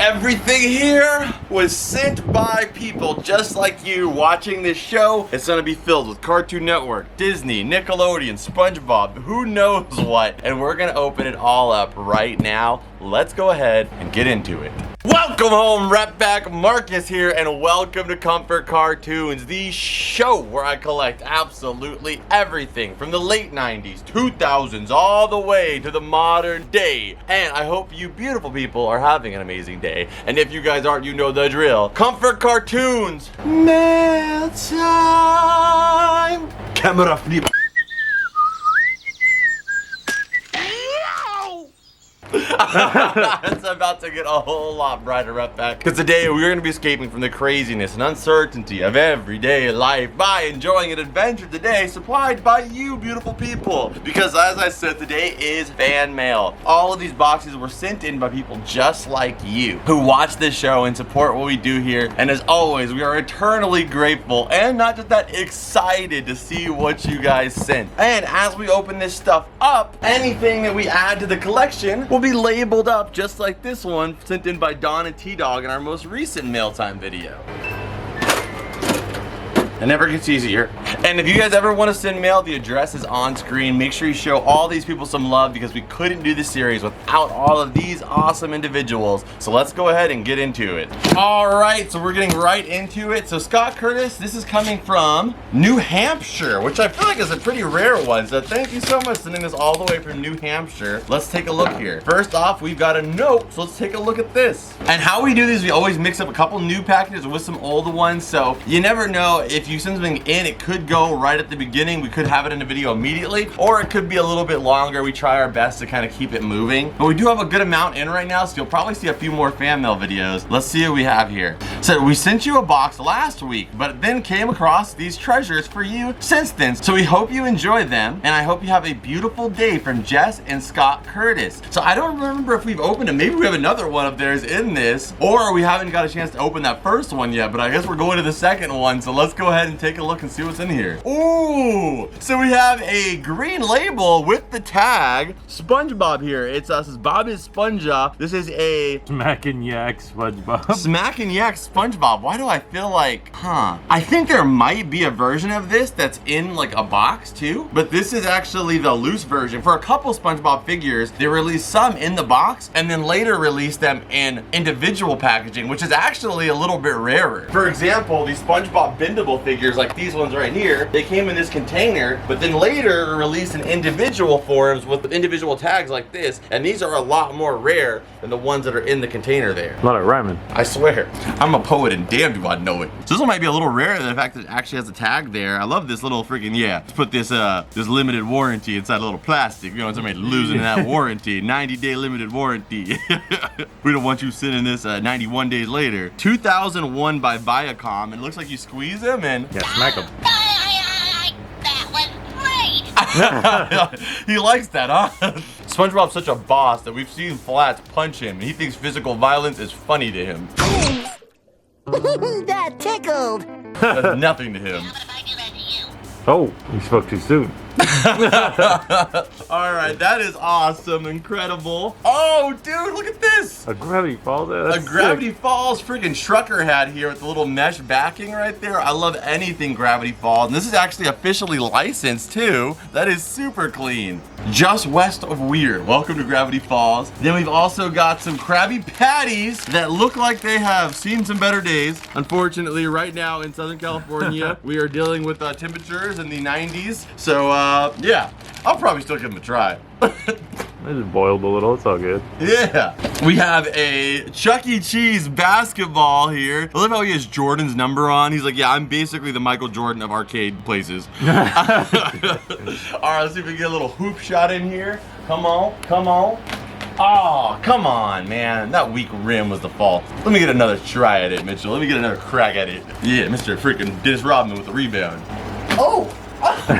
Everything here was sent by people just like you watching this show. It's gonna be filled with Cartoon Network, Disney, Nickelodeon, Spongebob, who knows what. And we're gonna open it all up right now. Let's go ahead and get into it. Welcome home, Rep Back Marcus here, and welcome to Comfort Cartoons, the show where I collect absolutely everything from the late 90s, 2000s, all the way to the modern day. And I hope you beautiful people are having an amazing day. And if you guys aren't, you know the drill. Comfort Cartoons, mail time. Camera flip. It's about to get a whole lot brighter up back, because today we're going to be escaping from the craziness and uncertainty of everyday life by enjoying an adventure today supplied by you beautiful people. Because as I said, today is fan mail. All of these boxes were sent in by people just like you who watch this show and support what we do here. And as always, we are eternally grateful and not just that, excited to see what you guys sent. And as we open this stuff up, anything that we add to the collection will be labeled up just like this one sent in by Dawn and T-Dog in our most recent mail time video. It never gets easier. And if you guys ever want to send mail, the address is on screen. Make sure you show all these people some love, because we couldn't do this series without all of these awesome individuals. So let's go ahead and get into it. All right, so we're getting right into it. So Scott Curtis, this is coming from New Hampshire, which I feel like is a pretty rare one. So thank you so much for sending this all the way from New Hampshire. Let's take a look here. First off, we've got a note, so let's take a look at this. And how we do this, we always mix up a couple new packages with some older ones. So you never know, if you send something in, it could go right at the beginning. We could have it in the video immediately, or it could be a little bit longer. We try our best to kind of keep it moving, but we do have a good amount in right now, so you'll probably see a few more fan mail videos. Let's see what we have here. So we sent you a box last week, but then came across these treasures for you since then. So we hope you enjoy them, and I hope you have a beautiful day from Jess and Scott Curtis. So I don't remember if we've opened them. Maybe we have another one of theirs in this, or we haven't got a chance to open that first one yet, but I guess we're going to the second one. So let's go ahead and take a look and see what's in here. Ooh, so we have a green label with the tag Spongebob here. It says Bob is SpongeBob. This is a Smack and Yak SpongeBob. Smack and Yak SpongeBob. Why do I feel like, I think there might be a version of this that's in like a box too, but this is actually the loose version. For a couple SpongeBob figures, they released some in the box and then later released them in individual packaging, which is actually a little bit rarer. For example, these SpongeBob bendable figures, like these ones right here, they came in this container, but then later released in individual forms with individual tags like this, and these are a lot more rare than the ones that are in the container there. A lot of rhyming. I swear, I'm a poet and damn do I know it. So this one might be a little rare, the fact that it actually has a tag there. I love this little freaking, let's put this this limited warranty inside a little plastic. You know, somebody losing that warranty, 90-day limited warranty. We don't want you sending this 91 days later. 2001 by Viacom, and it looks like you squeeze them and Smack him. That was great. he likes that, huh? SpongeBob's such a boss that we've seen Flats punch him, and he thinks physical violence is funny to him. That tickled. That's nothing to him. How about if I do that to you? Oh, you spoke too soon. All right, that is awesome, incredible. Oh, dude, look at this. A Gravity Falls? That's A Gravity sick. Falls freaking Trucker hat here with the little mesh backing right there. I love anything Gravity Falls. And this is actually officially licensed too. That is super clean. Just west of Weird. Welcome to Gravity Falls. Then we've also got some Krabby Patties that look like they have seen some better days. Unfortunately, right now in Southern California, we are dealing with temperatures in the 90s. So, yeah, I'll probably still give them a try. I just boiled a little, it's all good. Yeah. We have a Chuck E. Cheese basketball here. I love how he has Jordan's number on. He's like, yeah, I'm basically the Michael Jordan of arcade places. All right, let's see if we can get a little hoop shot in here. Come on, come on. Oh, come on, man. That weak rim was the fault. Let me get another try at it, Mitchell. Let me get another crack at it. Yeah, Mr. freaking Dennis Rodman with the rebound. Oh,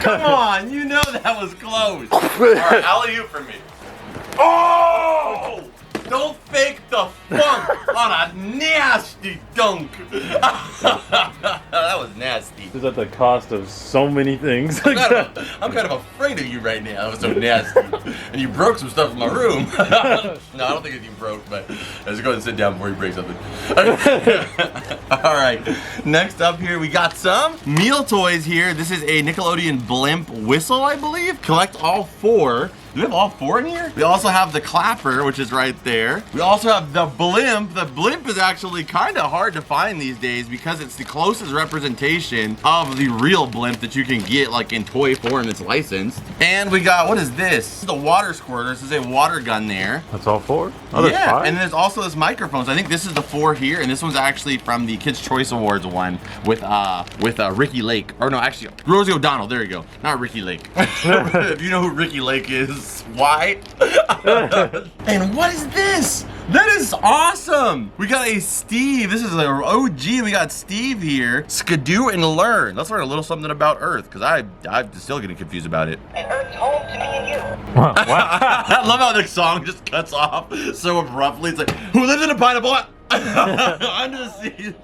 come on. You know that was close. All right, alley-oop for me. Oh! Don't fake the funk on a nasty dunk. That was nasty. This is at the cost of so many things. I'm kind of afraid of you right now. That was so nasty. And you broke some stuff in my room. No, I don't think anything broke, but let's go ahead and sit down before you break something. All right. Next up here, we got some meal toys here. This is a Nickelodeon blimp whistle, I believe. Collect all 4. Do we have all 4 in here? We also have the clapper, which is right there. We also have the blimp. The blimp is actually kind of hard to find these days because it's the closest representation of the real blimp that you can get like in toy form that's licensed. And we got, what is this? This is the water squirter. This is a water gun there. That's all 4? Oh, there's Yeah, 5? and there's also this microphone. So I think this is the 4 here, and this one's actually from the Kids' Choice Awards one with Ricky Lake. Or no, actually, Rosie O'Donnell. There you go. Not Ricky Lake. If you know who Ricky Lake is, why? And what is this? That is awesome. We got a Steve. This is an OG. We got Steve here. Skidoo and learn. Let's learn a little something about Earth, because I'm still getting confused about it. And Earth's home to me and you. Wow. I love how the song just cuts off so abruptly. It's like, who lives in a pineapple? Under the sea.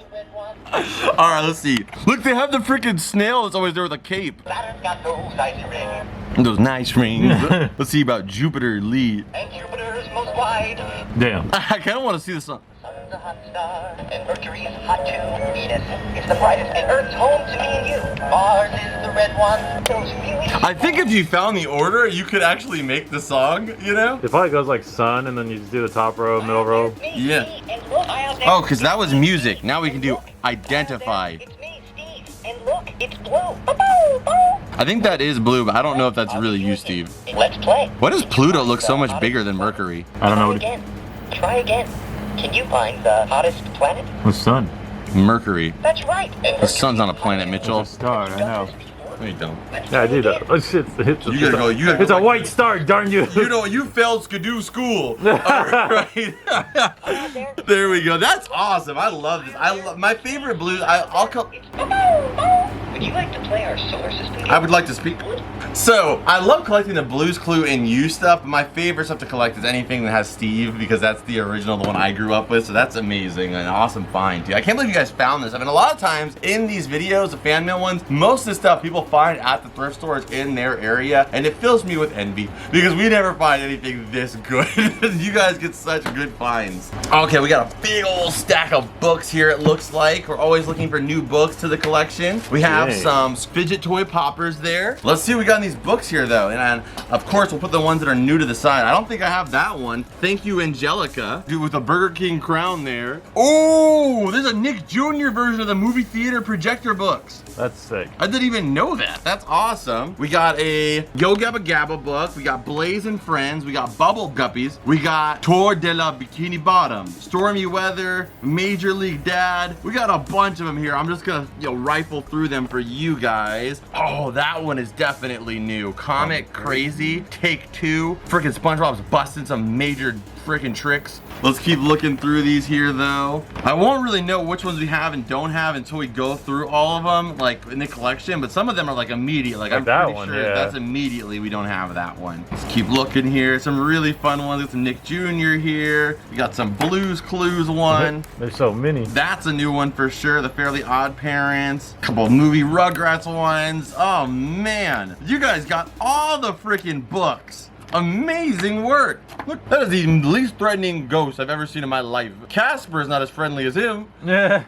All right, let's see. Look, they have the freaking snail that's always there with a cape. Saturn's got those nice rings. Those nice rings. Let's see about Jupiter Lee. And Jupiter's most wide. Damn. I kind of want to see the song. Sun's a hot star. And Mercury's hot too. Venus is the brightest. And Earth's home to me and you. Mars is the red one. Those really. I think if you found the order, you could actually make the song, you know? It probably goes like sun, and then you just do the top row, middle row. Yeah. Oh, because that was music. Now we can do identify. It's me, Steve. And look, it's blue. I think that is blue, but I don't know if that's really you, Steve. Let's play. Why does Pluto look so much bigger than Mercury? I don't know Try what again. Try again. Can you find the hottest planet? the sun. Mercury. That's right. The sun's not a planet, Mitchell. It's a star, I know. No, you don't. Yeah, I do that. Oh shit, it's You gotta go. You gotta it's go a back. white star, darn you. You know, you failed Skidoo school. All right. There we go. That's awesome. I love this. I love my favorite blues. I'll come. Would you like to play our solar system game? I would like to speak. So, I love collecting the Blue's Clue and You stuff, but my favorite stuff to collect is anything that has Steve, because that's the original, the one I grew up with, so that's amazing, an awesome find, too. I can't believe you guys found this. I mean, a lot of times in these videos, the fan mail ones, most of the stuff people find at the thrift stores in their area, and it fills me with envy, because we never find anything this good. You guys get such good finds. Okay, we got a big old stack of books here, it looks like. We're always looking for new books to the collection. We have Dang. some fidget toy poppers there. Let's see what we got in these books here, though. And of course, we'll put the ones that are new to the side. I don't think I have that one. Thank you, Angelica. Dude, with a Burger King crown there. Oh, there's a Nick Jr. version of the movie theater projector books. That's sick. I didn't even know that. That's awesome. We got a Yo Gabba Gabba book. We got Blaze and Friends. We got Bubble Guppies. We got Tour de la Bikini Bottom. Stormy Weather. Major League Dad. We got a bunch of them here. I'm just gonna, rifle through them for you guys. Oh, that one is definitely new. Comic Crazy. Take 2. Freaking SpongeBob's busting some major freaking tricks. Let's keep looking through these here, though. I won't really know which ones we have and don't have until we go through all of them, like in the collection, but some of them are like immediate. Like I'm that pretty one, sure yeah. that's immediately we don't have that one. Let's keep looking here. Some really fun ones. Got some Nick Jr. here. We got some Blues Clues one. There's so many. That's a new one for sure. The Fairly Odd Parents. A couple of movie Rugrats ones. Oh man, you guys got all the freaking books. Amazing work. Look, that is the least threatening ghost I've ever seen in my life. Casper is not as friendly as him. Yeah.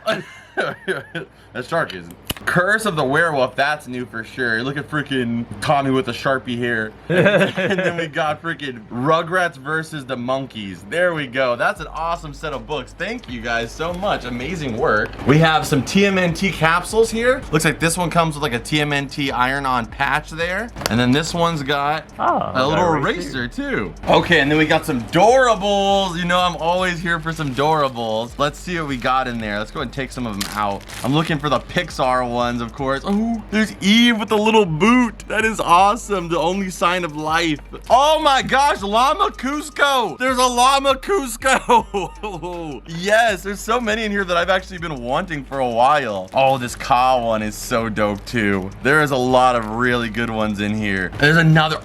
That shark isn't. Curse of the Werewolf, that's new for sure. Look at freaking Tommy with the Sharpie hair. And then we got freaking Rugrats versus the Monkeys. There we go. That's an awesome set of books. Thank you guys so much. Amazing work. We have some TMNT capsules here. Looks like this one comes with like a TMNT iron-on patch there. And then this one's got a little eraser too. Okay, and then we got some Doorables. You know I'm always here for some Doorables. Let's see what we got in there. Let's go ahead and take some of them out. I'm looking for the Pixar ones, of course. Oh, there's Eve with the little boot. That is awesome. The only sign of life. Oh my gosh, Llama Cusco. There's a Llama Cusco. Yes, there's so many in here that I've actually been wanting for a while. Oh, this Ka one is so dope too. There is a lot of really good ones in here. There's another,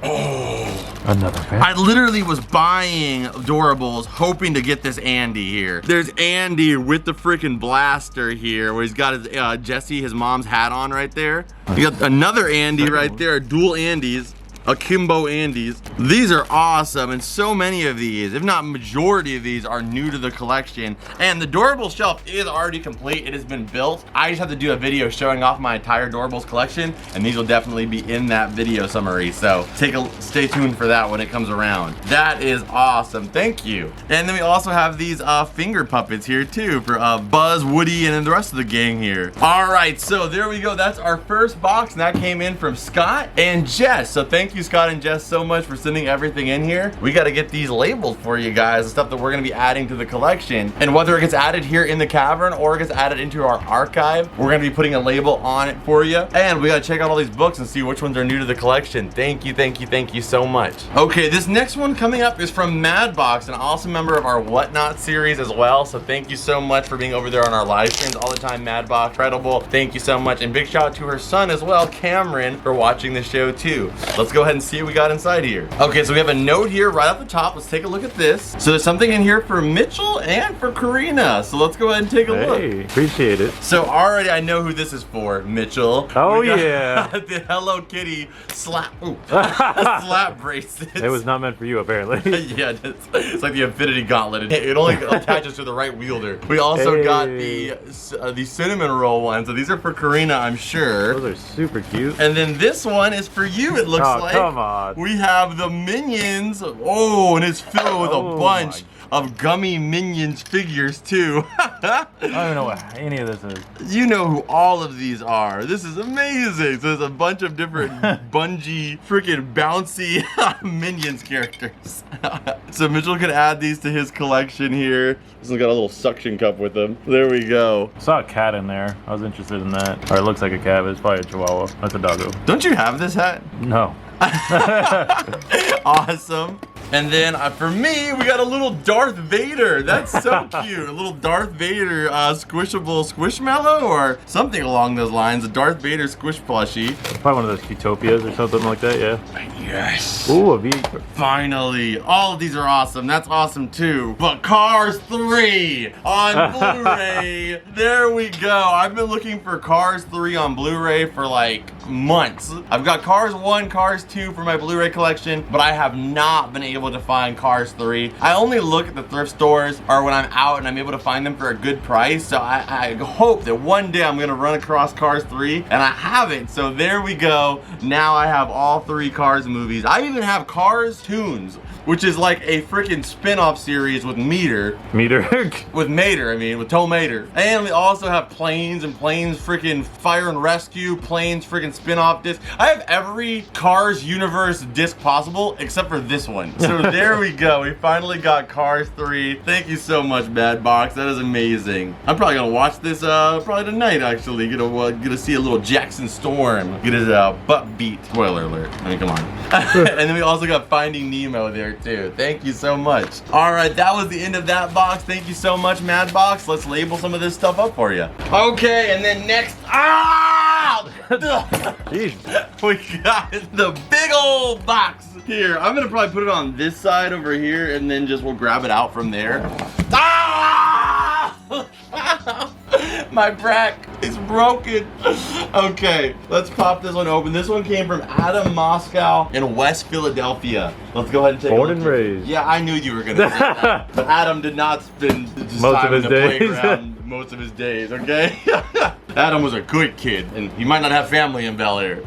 Another fan. I literally was buying Adorables hoping to get this Andy here. There's Andy with the freaking blaster here where he's got his Jesse, his mom's hat on right there. You got another Andy right there, dual Andys. Akimbo Andes. These are awesome, and so many of these, if not majority of these, are new to the collection. And the Doorables shelf is already complete. It has been built. I just have to do a video showing off my entire Doorables collection, and these will definitely be in that video summary. So stay tuned for that when it comes around. That is awesome. Thank you. And then we also have these finger puppets here too for Buzz, Woody, and then the rest of the gang here. All right, so there we go. That's our first box, and that came in from Scott and Jess. So thank you, Scott and Jess, so much for sending everything in here. We got to get these labeled for you guys, the stuff that we're going to be adding to the collection. And whether it gets added here in the cavern or it gets added into our archive, we're going to be putting a label on it for you. And we got to check out all these books and see which ones are new to the collection. Thank you, thank you, thank you so much. Okay, this next one coming up is from Madbox, an awesome member of our Whatnot series as well. So thank you so much for being over there on our live streams all the time, Madbox. Incredible. Thank you so much. And big shout out to her son as well, Cameron, for watching the show too. Let's go ahead and see what we got inside here. Okay, so we have a note here right off the top. Let's take a look at this. So there's something in here for Mitchell and for Karina. So let's go ahead and take a look. Hey, appreciate it. So already I know who this is for, Mitchell. Oh, We got yeah. the Hello Kitty slap bracelet. It was not meant for you, apparently. Yeah, it's like the Infinity Gauntlet. It only attaches to the right wielder. We also got the cinnamon roll one. So these are for Karina, I'm sure. Those are super cute. And then this one is for you, it looks like. Come on. We have the Minions. Oh, and it's filled with a bunch of gummy Minions figures too. I don't even know what any of this is. You know who all of these are. This is amazing. So there's a bunch of different bungee, freaking bouncy Minions characters. So Mitchell can add these to his collection here. This one's got a little suction cup with them. There we go. I saw a cat in there. I was interested in that. Or it looks like a cat, but it's probably a chihuahua. That's a doggo. Don't you have this hat? No. Awesome. And then for me, we got a little Darth Vader. That's so cute. A little Darth Vader squishable squishmallow or something along those lines. A Darth Vader squish plushie. Probably one of those Utopias or something like that, yeah. Yes. Ooh, a V. Finally. All of these are awesome. That's awesome too. But Cars 3 on Blu-ray. There we go. I've been looking for Cars 3 on Blu-ray for like months. I've got Cars 1, Cars 2 for my Blu-ray collection, but I have not been able to find Cars 3. I only look at the thrift stores or when I'm out and I'm able to find them for a good price. So I hope that one day I'm gonna run across Cars 3, and I haven't. So there we go. Now I have all 3 Cars movies. I even have Cars Toons, which is like a freaking spin-off series with Meter. With Mater, I mean, with Tow Mater. And we also have Planes and Planes freaking Fire and Rescue, Planes freaking spin-off disc. I have every Cars universe disc possible except for this one. So there we go. We finally got Cars 3. Thank you so much, Madbox. That is amazing. I'm probably gonna watch this probably tonight, actually. Gonna see a little Jackson Storm get his butt beat. Spoiler alert. I mean, come on. And then we also got Finding Nemo there too. Thank you so much. All right, that was the end of that box. Thank you so much, Madbox. Let's label some of this stuff up for you. Okay, and then next, Jeez. we got the big old box here. I'm gonna probably put it on this side over here, and then we'll grab it out from there. My brack is broken. Okay, let's pop this one open. This one came from Adam Moscow in West Philadelphia. Let's go ahead and take a look. Born and raised. Yeah, I knew you were gonna say that. But Adam did not spend Most time of his in the days. playground most of his days, okay? Adam was a good kid, and he might not have family in Bel Air.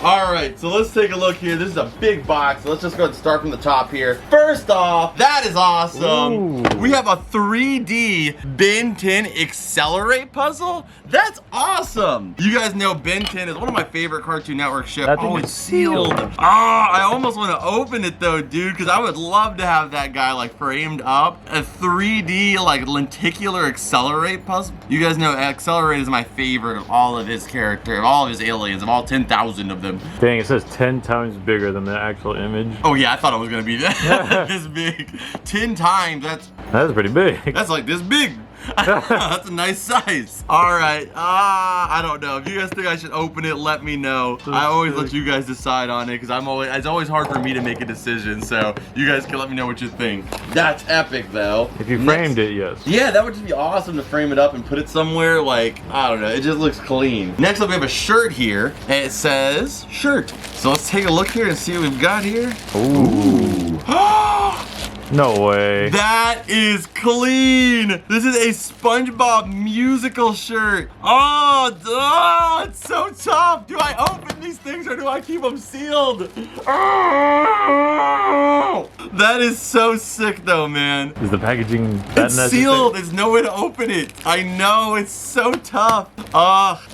All right, so let's take a look here. This is a big box. So let's just go ahead and start from the top here. First off, that is awesome. Ooh. We have a 3D Ben 10 Accelerate puzzle. That's awesome. You guys know Ben 10 is one of my favorite Cartoon Network shows. That thing Oh, is it's sealed. Ah, I almost want to open it though, dude, because I would love to have that guy like framed up. A 3D like lenticular Accelerate puzzle. You guys know Accelerate is my favorite of all of his character, of all of his aliens, of all 10,000 of them. Dang, it says 10 times bigger than the actual image. Oh yeah, I thought it was gonna be this big. 10 times. That's pretty big. That's like this big. That's a nice size. All right. I don't know. If you guys think I should open it, let me know. I always let you guys decide on it because it's always hard for me to make a decision. So you guys can let me know what you think. That's epic though. If you framed it, yes. Yeah, that would just be awesome to frame it up and put it somewhere. Like, I don't know. It just looks clean. Next up, we have a shirt here. And it says shirt. So let's take a look here and see what we've got here. Ooh. No way. That is clean. This is a SpongeBob musical shirt. Oh, it's so tough. Do I open these things or do I keep them sealed? Oh, that is so sick though, man. Is the packaging that It's necessary? sealed. There's no way to open it. I know. It's so tough.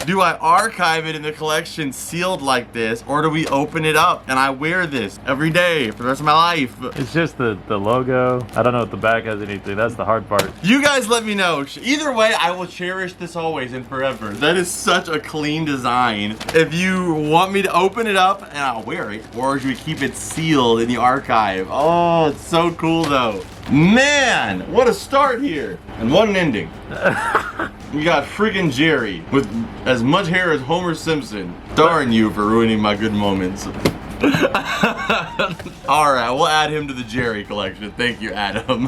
Do I archive it in the collection sealed like this, or do we open it up and I wear this every day for the rest of my life? It's just the logo. I don't know if the back has anything. That's the hard part. You guys let me know. Either way, I will cherish this always and forever. That is such a clean design. If you want me to open it up and I'll wear it, or should we keep it sealed in the archive? Oh, it's so cool though. Man, what a start here. And what an ending. We got freaking Jerry with as much hair as Homer Simpson. Darn you for ruining my good moments. Alright, we'll add him to the Jerry collection. Thank you, Adam.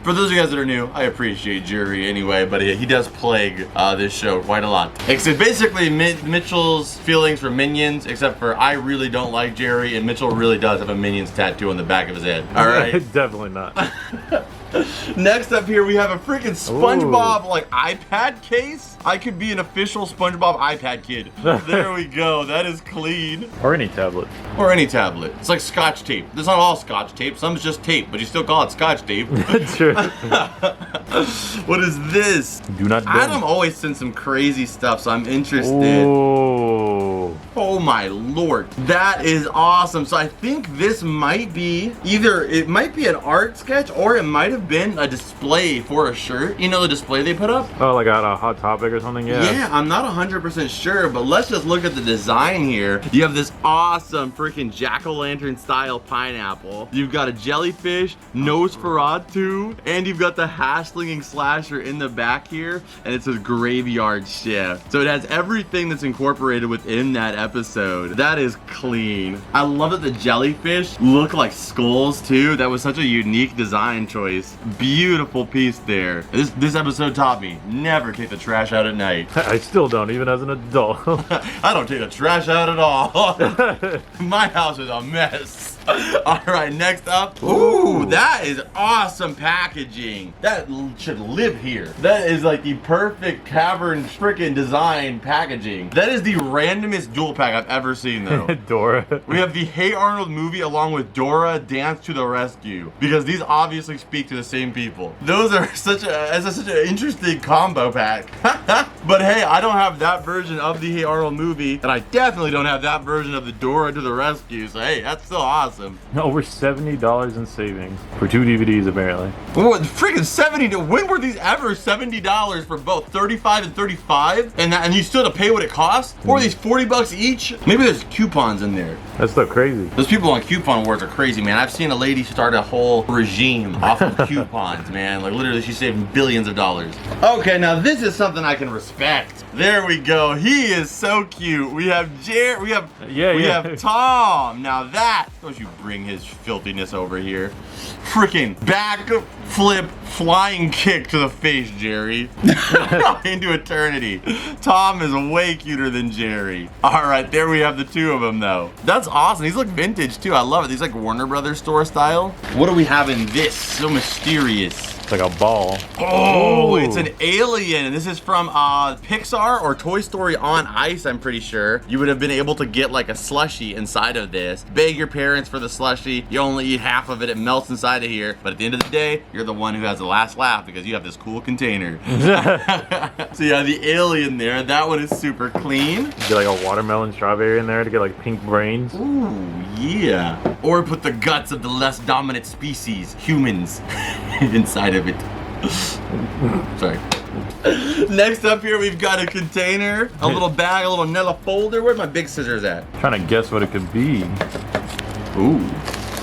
For those of you guys that are new, I appreciate Jerry anyway, but he does plague this show quite a lot. Except basically Mitchell's feelings for Minions, except for I really don't like Jerry, and Mitchell really does have a Minions tattoo on the back of his head. Alright? Definitely not. Next up here, we have a freaking SpongeBob like iPad case. I could be an official SpongeBob iPad kid. There we go. That is clean. Or any tablet. Or any tablet. It's like Scotch tape. It's not all Scotch tape. Some's just tape, but you still call it Scotch tape. True. What is this? Do not bend. Adam always sends some crazy stuff, so I'm interested. Oh. Oh my lord. That is awesome. So I think this might be it might be an art sketch, or it might have been a display for a shirt. You know the display they put up? Oh, like on a Hot Topic or something? Yeah. Yeah, I'm not 100% sure, but let's just look at the design here. You have this awesome freaking jack-o'-lantern style pineapple. You've got a jellyfish, Nosferatu, and you've got the hash-slinging slasher in the back here, and it says graveyard shift. So it has everything that's incorporated within that episode. That is clean. I love that the jellyfish look like skulls too. That was such a unique design choice. Beautiful piece there. This episode taught me, never take the trash out at night. I still don't, even as an adult. I don't take the trash out at all. My house is a mess. All right, next up. Ooh, that is awesome packaging. That should live here. That is like the perfect cavern freaking design packaging. That is the randomest dual pack I've ever seen though. Dora. We have the Hey Arnold movie along with Dora Dance to the Rescue, because these obviously speak to the same people. Those are such an interesting combo pack. But hey, I don't have that version of the Hey Arnold movie, and I definitely don't have that version of the Dora to the Rescue, so hey, that's still awesome. Over $70 in savings for 2 DVDs apparently. What, freaking 70? When were these ever $70 for both 35 and 35? And you still have to pay what it costs? Or are these 40 bucks each? Maybe there's coupons in there. That's so crazy. Those people on coupon wars are crazy, man. I've seen a lady start a whole regime off of coupons, man. Like literally she's saving billions of dollars. Okay, now this is something I can respect. There we go. He is so cute. We have Jerry, we have Tom. Now that, don't you bring his filthiness over here. Freaking back flip flying kick to the face, Jerry. Into eternity. Tom is way cuter than Jerry. All right, there we have the two of them though. That's awesome. These look vintage too. I love it. These like Warner Brothers store style. What do we have in this? So mysterious. It's like a ball. Oh, Ooh. it's an alien. This is from Pixar or Toy Story on Ice, I'm pretty sure. You would have been able to get like a slushie inside of this. Beg your parents for the slushie. You only eat half of it. It melts inside of here. But at the end of the day, you're the one who has the last laugh because you have this cool container. So yeah, the alien there. That one is super clean. Get like a watermelon strawberry in there to get like pink brains. Ooh, yeah. Or put the guts of the less dominant species, humans, inside of it. Sorry. Next up here, we've got a container, a little bag, a little Nella folder. Where's my big scissors at? Trying to guess what it could be. Ooh.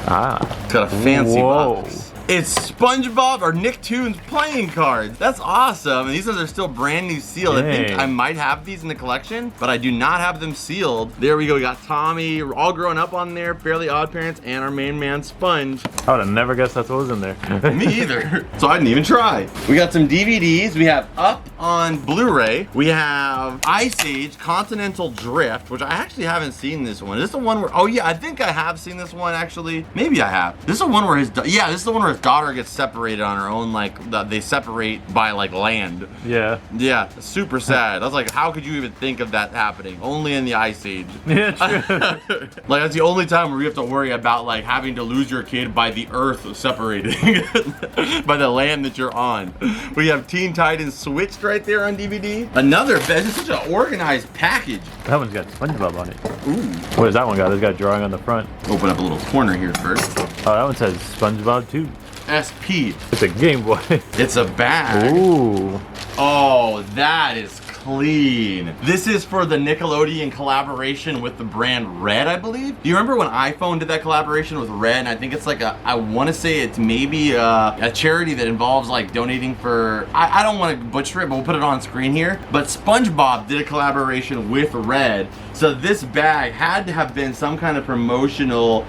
Ah. It's got a fancy Whoa. box. It's Spongebob or Nicktoons playing cards. That's awesome. And these ones are still brand new sealed. I think Dang. I might have these in the collection, but I do not have them sealed. There we go. We got Tommy, all grown up on there, Fairly Odd Parents, and our main man Sponge. I would have never guessed that's what was in there. Me either. So I didn't even try. We got some DVDs. We have Up on Blu-ray. We have Ice Age Continental Drift, which I actually haven't seen this one. Is this the one where, oh yeah, I think I have seen this one actually. Maybe I have. This is the one where this is the one where his daughter gets separated on her own, like they separate by like land. Yeah. Yeah, super sad. I was like, how could you even think of that happening? Only in the Ice Age. Yeah, true. Like that's the only time where you have to worry about like having to lose your kid by the earth separating by the land that you're on. We have Teen Titans Switched right there on DVD. Another bed. This is such an organized package. That one's got SpongeBob on it. Ooh. What does that one got? It's got a drawing on the front. Open up a little corner here first. Oh, that one says SpongeBob too. SP. It's a Game Boy. It's a bag. Ooh. Oh, that is clean. This is for the Nickelodeon collaboration with the brand Red, I believe. Do you remember when iPhone did that collaboration with Red? And I think it's like I want to say it's maybe a charity that involves like donating for, I don't want to butcher it, but we'll put it on screen here. But SpongeBob did a collaboration with Red. So this bag had to have been some kind of promotional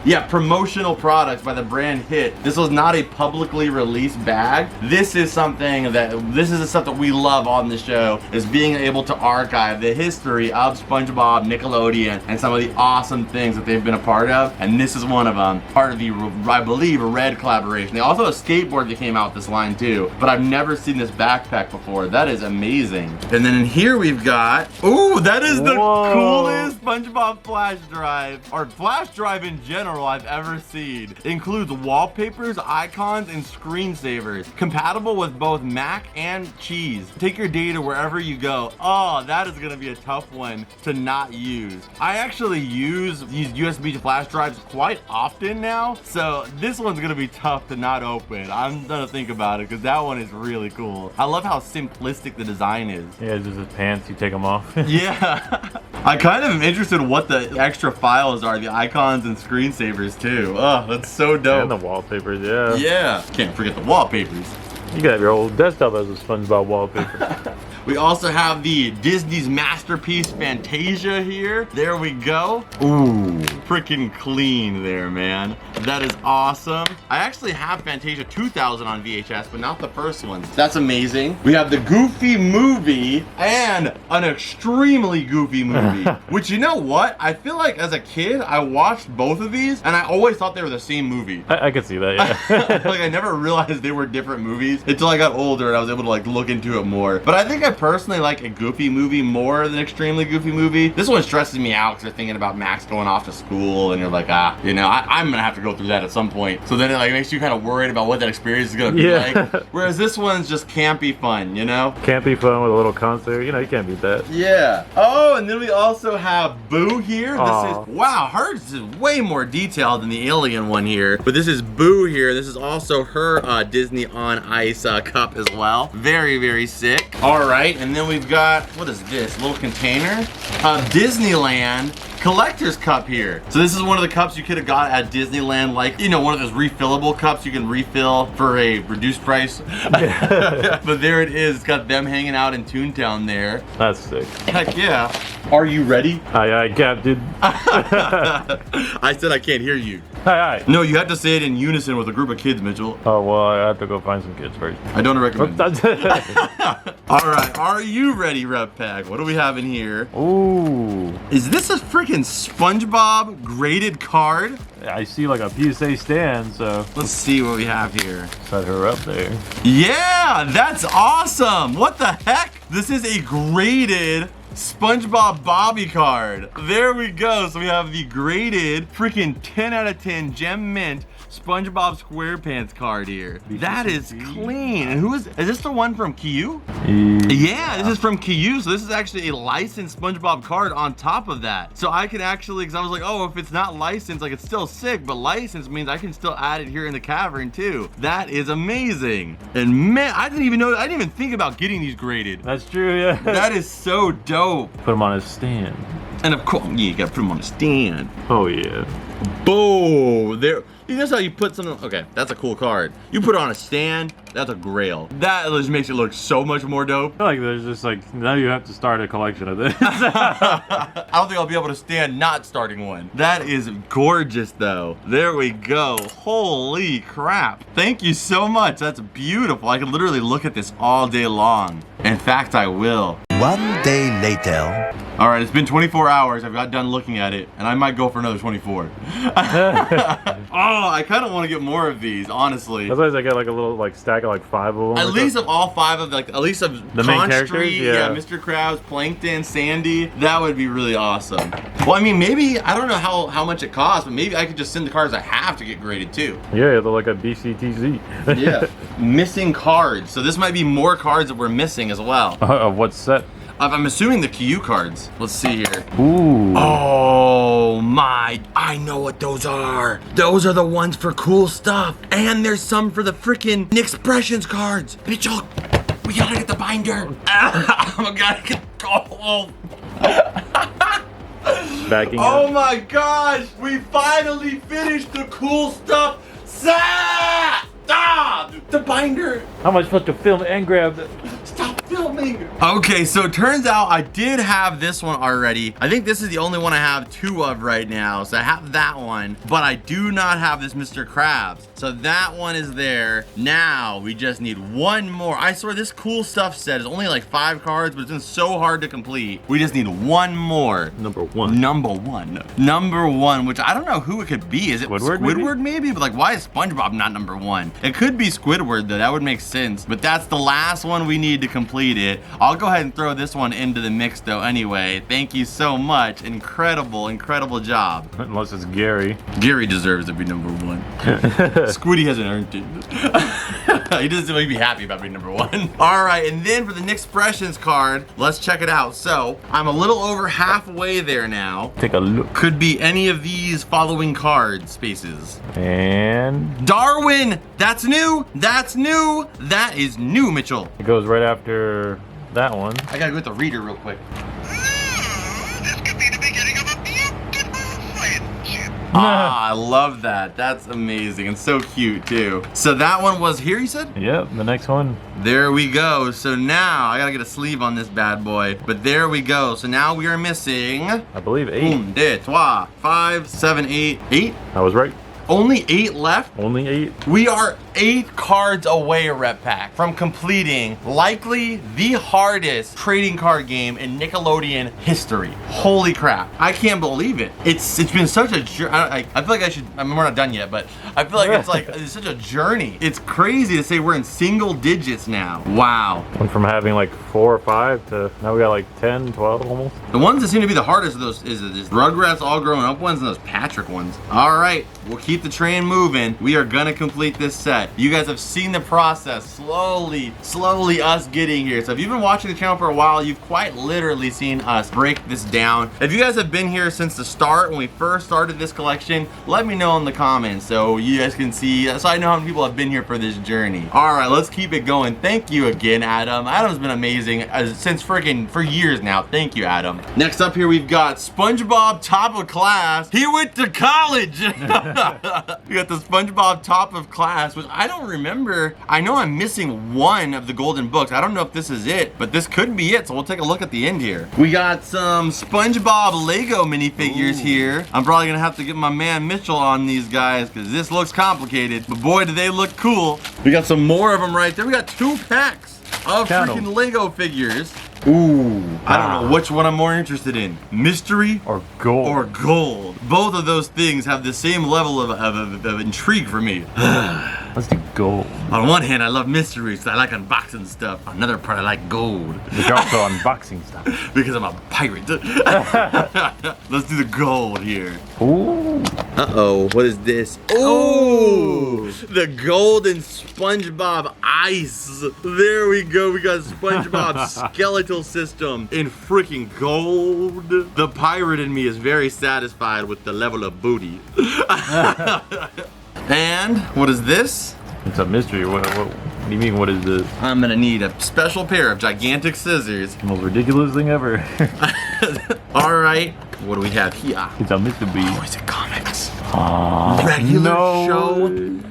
products by the brand Hit. This was not a publicly released bag. This is the stuff that we love on the show, is being able to archive the history of SpongeBob, Nickelodeon, and some of the awesome things that they've been a part of. And this is one of them, part of the, I believe, a Red collaboration. They also have a skateboard that came out with this line too, but I've never seen this backpack before. That is amazing. And then in here we've got, ooh, that is the coolest SpongeBob flash drive, or flash drive in general, I've ever seen. It includes wallpapers, icons, and screensavers. Compatible with both Mac and cheese. Take your data wherever you go. Oh, that is gonna be a tough one to not use. I actually use these USB flash drives quite often now, so this one's gonna be tough to not open. I'm gonna think about it because that one is really cool. I love how simplistic the design is. Yeah, it's just his pants. You take them off. Yeah. I kind of am interested in what the extra files are, the icons and screensavers too. Oh, that's so dope. And the wallpapers, yeah. Yeah. Can't forget the wallpapers. You can have your whole desktop as a SpongeBob wallpaper. We also have the Disney's masterpiece Fantasia here. There we go. Ooh, freaking clean there, man. That is awesome. I actually have Fantasia 2000 on VHS, but not the first one. That's amazing. We have the Goofy movie and an extremely goofy movie. Which, you know what? I feel like as a kid, I watched both of these and I always thought they were the same movie. I could see that, yeah. Like I never realized they were different movies until I got older and I was able to like look into it more. But I think I personally like a Goofy movie more than extremely goofy movie. This one stresses me out because you're thinking about Max going off to school and you're like, you know, I'm gonna have to go through that at some point. So then it like makes you kind of worried about what that experience is gonna be like. Whereas this one's just campy fun, you know? Campy fun with a little concert. You know, you can't beat that. Yeah. Oh, and then we also have Boo here. Aww. This is, wow, hers is way more detailed than the alien one here. But this is Boo here. This is also her Disney on Ice cup as well. Very, very sick. All right, and then we've got, what is this? A little container? Disneyland collector's cup here. So this is one of the cups you could have got at Disneyland, like, you know, one of those refillable cups you can refill for a reduced price. But there it is. It's got them hanging out in Toontown there. That's sick. Heck yeah. Are you ready? Aye, aye, Captain. I said I can't hear you. Hi. No, you have to say it in unison with a group of kids, Mitchell. Oh, well, I have to go find some kids first. I don't recommend. Ooh. All right, are you ready, Rep Pack? What do we have in here? Is this a freaking SpongeBob graded card? I see like a PSA stand, so Let's see what we have here. set her up there. Yeah, that's awesome. What the heck? This is a graded SpongeBob Bobby card. There we go. So we have the graded freaking 10 out of 10 gem mint SpongeBob SquarePants card here. That is clean. And is this the one from Caillou? Yeah, this is from Caillou. So this is actually a licensed SpongeBob card on top of that. So I can actually, because I was like, oh, if it's not licensed, like it's still sick, but licensed means I can still add it here in the cavern too. That is amazing. And man, I didn't even think about getting these graded. That's true, yeah. That is so dope. Put them on a stand. And of course, yeah, you gotta put them on a stand. Oh, yeah. Boom! There. You know how you put something? Okay, that's a cool card. You put it on a stand. That's a grail. That just makes it look so much more dope. I feel like there's just like, now you have to start a collection of this. I don't think I'll be able to stand not starting one. That is gorgeous though. There we go. Holy crap. Thank you so much. That's beautiful. I can literally look at this all day long. In fact, I will. One day later. All right, it's been 24 hours. I've got done looking at it, and I might go for another 24. Oh, I kind of want to get more of these, honestly. Otherwise, I get like a little like stack of like 5 of them. At least of all 5 of at least of the main Con characters, Street, yeah. Mr. Krabs, Plankton, Sandy. That would be really awesome. Well, I mean, maybe I don't know how much it costs, but maybe I could just send the cards I have to get graded too. Yeah, they're like a BCTZ. Yeah. Missing cards. So this might be more cards that we're missing as well. Of what set? I'm assuming the Caillou cards. Let's see here. Ooh. Oh my, I know what those are. Those are the ones for cool stuff. And there's some for the freaking Expressions cards. Mitchell, we gotta get the binder. Oh, we gotta get, oh. Backing Oh up. my gosh, we finally finished the cool stuff set. Ah, the binder. How am I supposed to film and grab it? Stop filming. Okay, so it turns out I did have this one already. I think this is the only one I have 2 of right now. So I have that one, but I do not have this Mr. Krabs. So that one is there. Now we just need 1 more. I swear this cool stuff set is only like 5 cards, but it's been so hard to complete. We just need 1 more. Number 1. Number one, which I don't know who it could be. Is it Squidward, maybe? But like, why is SpongeBob not number 1? It could be Squidward though. That would make sense. But that's the last one we need to complete it. I'll go ahead and throw this one into the mix though anyway. Thank you so much. Incredible job. Unless it's Gary. Gary deserves to be number 1. Squiddy hasn't earned it. He doesn't make me happy about being number 1. All right, and then for the Expressions card, let's check it out. So I'm a little over halfway there now. Take a look. Could be any of these following card spaces. And Darwin, that's new. That's new. That is new, Mitchell. it goes right after that one. I gotta go with the reader real quick. This could be the beginning of a beautiful friendship. Ah, I love that. That's amazing and so cute too. So that one was here, you said? Yep, the next one. There we go. So now I gotta get a sleeve on this bad boy. But there we go. So now we are missing. I believe 8. Boom, deux, trois, 5, 7, 8. 8? I was right. Only 8 left? Only 8. We are 8 cards away, Rep Pack, from completing likely the hardest trading card game in Nickelodeon history. Holy crap. I can't believe it. It's been such a journey. I feel like I mean, we're not done yet, but I feel like it's such a journey. It's crazy to say we're in single digits now. Wow. Went from having like 4 or 5 to now we got like 10, 12 almost. The ones that seem to be the hardest of those is Rugrats All Grown Up ones and those Patrick ones. All right, we'll keep the train moving. We are gonna complete this set. You guys have seen the process slowly us getting here. So if you've been watching the channel for a while, you've quite literally seen us break this down. If you guys have been here since the start, when we first started this collection, let me know in the comments so you guys can see, so I know how many people have been here for this journey. All right, let's keep it going. Thank you again, Adam. Adam's been amazing since for years now. Thank you, Adam. Next up here, we've got SpongeBob, top of class. He went to college. We got the SpongeBob Top of Class, which I don't remember. I know I'm missing one of the golden books. I don't know if this is it, but this could be it. So we'll take a look at the end here. We got some SpongeBob Lego minifigures here. I'm probably gonna have to get my man Mitchell on these guys because this looks complicated, but boy, do they look cool. We got some more of them right there. We got 2 packs of freaking Lego figures. Ooh, I don't know which one I'm more interested in. Mystery or gold. Or gold. Both of those things have the same level of intrigue for me. Let's do gold. On one hand, I love mysteries, so I like unboxing stuff. On another part, I like gold. You're also unboxing stuff. Because I'm a pirate. Let's do the gold here. Ooh. Uh-oh, what is this? Ooh, the golden SpongeBob ice. There we go, we got SpongeBob skeletal system in freaking gold. The pirate in me is very satisfied with the level of booty. And what is this? It's a mystery. What do you mean, what is this? I'm gonna need a special pair of gigantic scissors. The most ridiculous thing ever. All right, what do we have here? It's a mystery. Oh, is it comics? Regular show,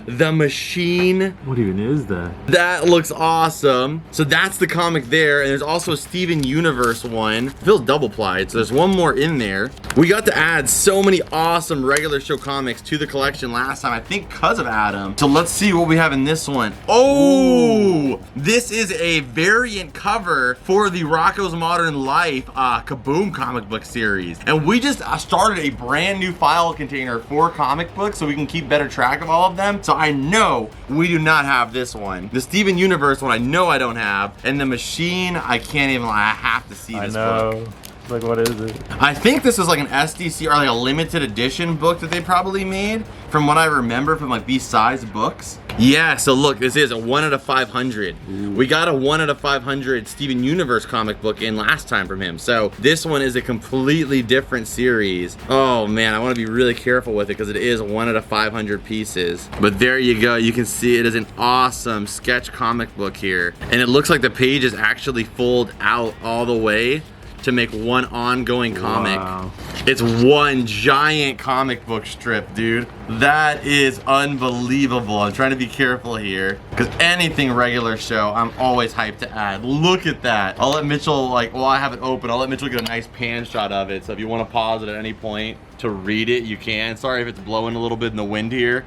The Machine. What even is that? That looks awesome. So that's the comic there, and there's also a Steven Universe one. Feels double plied, so there's one more in there. We got to add so many awesome regular show comics to the collection last time, I think because of Adam. So let's see what we have in this one. Oh, this is a variant cover for the Rocko's Modern Life Kaboom comic book series. And we just started a brand new file container for comic books so we can keep better track of all of them. So I know we do not have this one. The Steven Universe one I know I don't have. And The Machine, I can't even, I have to see this book. Like, what is it? I think this is like an SDCC or like a limited edition book that they probably made from what I remember from like these size books. Yeah, so look, this is a 1 out of 500. Ooh. We got a 1 out of 500 Steven Universe comic book in last time from him. So this one is a completely different series. Oh man, I want to be really careful with it because it is 1 out of 500 pieces. But there you go, you can see it is an awesome sketch comic book here. And it looks like the pages actually fold out all the way to make one ongoing comic. Wow. It's one giant comic book strip, dude. That is unbelievable. I'm trying to be careful here because anything regular show, I'm always hyped to add. Look at that. I'll let Mitchell, like, while I have it open, I'll let Mitchell get a nice pan shot of it. So if you want to pause it at any point to read it, you can. Sorry if it's blowing a little bit in the wind here.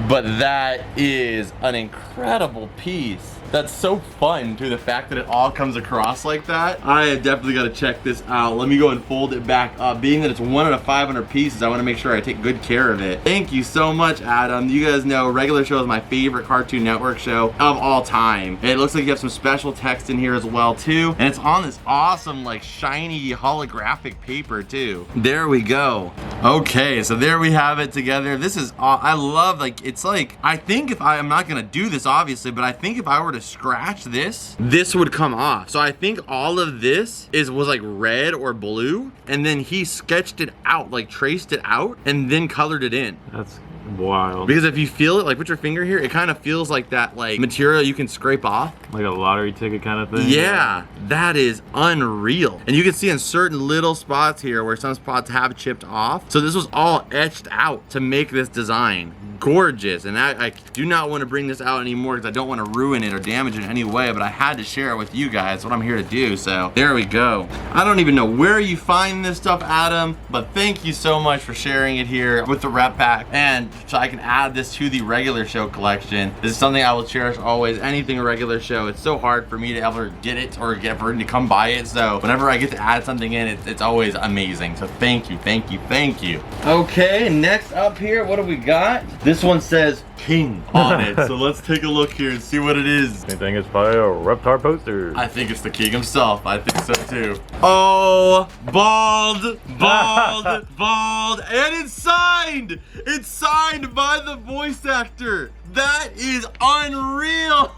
But that is an incredible piece. That's so fun too, the fact that it all comes across like that. I have definitely got to check this out. Let me go and fold it back up. Being that it's 1 out of 500 pieces, I want to make sure I take good care of it. Thank you so much, Adam. You guys know Regular Show is my favorite Cartoon Network show of all time. And it looks like you have some special text in here as well too. And it's on this awesome like shiny holographic paper too. There we go. Okay, so there we have it together. This is, I love, like, it's like, I think if I'm not gonna do this obviously, but I think if I were to scratch this would come off. So I think all of this was like red or blue, and then he sketched it out, like traced it out, and then colored it in. That's wild. Because if you feel it, like put your finger here, it kind of feels like that like material you can scrape off. Like a lottery ticket kind of thing? Yeah, that is unreal. And you can see in certain little spots here where some spots have chipped off. So this was all etched out to make this design. Gorgeous. And I do not want to bring this out anymore because I don't want to ruin it or damage it in any way, but I had to share it with you guys. That's what I'm here to do. So there we go. I don't even know where you find this stuff, Adam, but thank you so much for sharing it here with the rep pack. And so I can add this to the regular show collection. This is something I will cherish always. Anything regular show, it's so hard for me to ever get it or get for him to come buy it. So whenever I get to add something in, it's always amazing. So thank you, thank you, thank you. Okay, next up here, what do we got? This one says King on it. So let's take a look here and see what it is. I think it's probably a Reptar poster. I think it's the King himself. I think so too. Oh, bald, bald, bald, and it's signed. It's signed by the voice actor. That is unreal.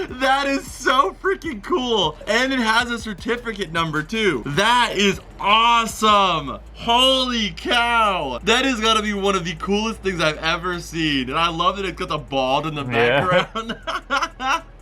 That is so freaking cool. And it has a certificate number too. That is awesome. Holy cow. That is gonna be one of the coolest things I've ever seen. And I love that it's got the bald in the background.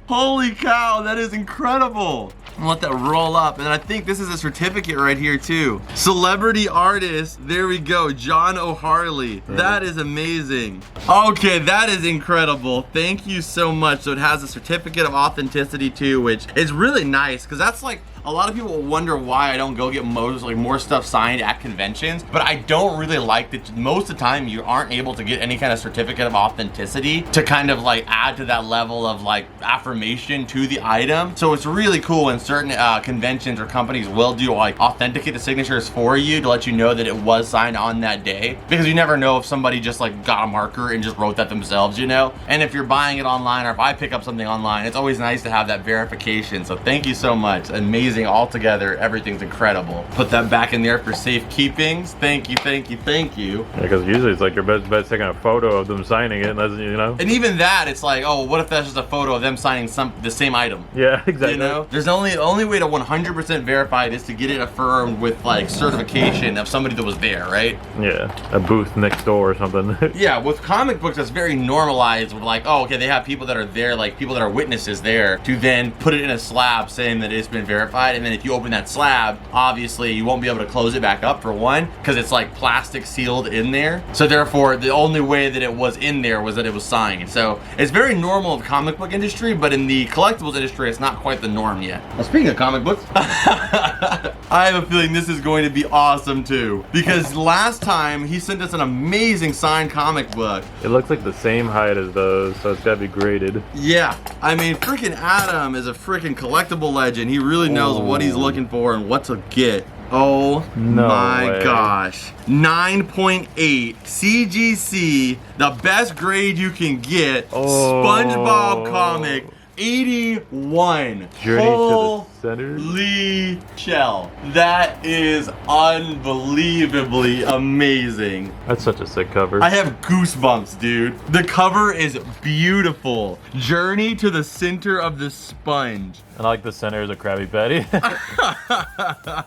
Holy cow, that is incredible. I'll let that roll up. And I think this is a certificate right here too. Celebrity artist, there we go, John O'Harley. That is amazing. Okay, that is incredible. Thank you so much. So it has a certificate of authenticity too, which is really nice because that's like, a lot of people wonder why I don't go get more stuff signed at conventions, but I don't really like that most of the time you aren't able to get any kind of certificate of authenticity to kind of like add to that level of like affirmation to the item. So it's really cool when certain conventions or companies will do like authenticate the signatures for you to let you know that it was signed on that day, because you never know if somebody just like got a marker and just wrote that themselves, you know? And if you're buying it online or if I pick up something online, it's always nice to have that verification. So thank you so much. Amazing. All together, everything's incredible. Put that back in there for safekeepings. Thank you, thank you, thank you. Yeah, because usually it's like your best bet taking a photo of them signing it, you know? And even that, it's like, oh, what if that's just a photo of them signing the same item? Yeah, exactly. You know, there's only way to 100% verify this to get it affirmed with like certification of somebody that was there, right? Yeah, a booth next door or something. Yeah, with comic books, that's very normalized with like, oh, okay, they have people that are there, like people that are witnesses there to then put it in a slab saying that it's been verified. And then if you open that slab, obviously you won't be able to close it back up for one, because it's like plastic sealed in there. So therefore, the only way that it was in there was that it was signed. So it's very normal in the comic book industry, but in the collectibles industry, it's not quite the norm yet. Well, speaking of comic books, I have a feeling this is going to be awesome too, because last time he sent us an amazing signed comic book. It looks like the same height as those, so it's gotta be graded. Yeah, I mean, freaking Adam is a freaking collectible legend. He really knows what he's looking for and what to get. Oh no my way. gosh. 9.8 CGC, the best grade you can get. SpongeBob comic. 81. Journey to the center. Holy shell. That is unbelievably amazing. That's such a sick cover. I have goosebumps, dude. The cover is beautiful. Journey to the center of the sponge. I like the center is a Krabby Patty.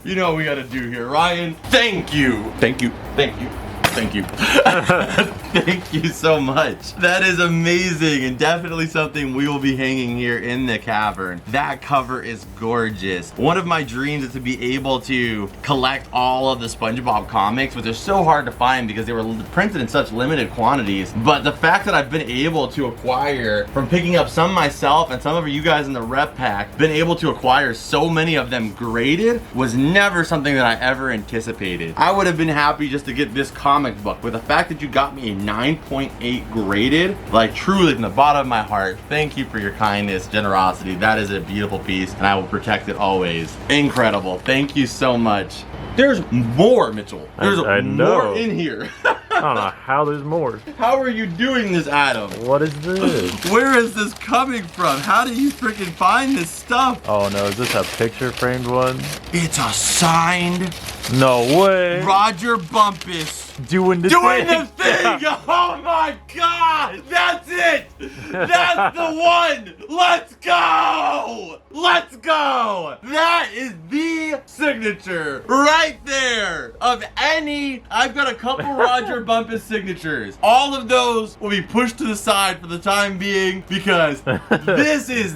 You know what we gotta do here, Ryan. Thank you. Thank you. Thank you. Thank you. Thank you so much. That is amazing and definitely something we will be hanging here in the cavern. That cover is gorgeous. One of my dreams is to be able to collect all of the SpongeBob comics, but they're so hard to find because they were printed in such limited quantities. But the fact that I've been able to acquire, from picking up some myself and some of you guys in the rep pack, been able to acquire so many of them graded was never something that I ever anticipated. I would have been happy just to get this comic book, but the fact that you got me a 9.8 graded, like truly from the bottom of my heart, thank you for your kindness, generosity. That is a beautiful piece and I will protect it always. Incredible. Thank you so much. There's more, Mitchell. There's I more know. in here. I don't know how there's more. How are you doing this, Adam? What is this? Where is this coming from? How do you freaking find this stuff? Oh no, is this a picture framed one? It's a signed No way. Roger Bumpus Doing the doing thing. the thing! Oh my god! That's it! That's the one! Let's go! Let's go! That is the signature right there of any. I've got a couple Roger Bumpus signatures. All of those will be pushed to the side for the time being because this is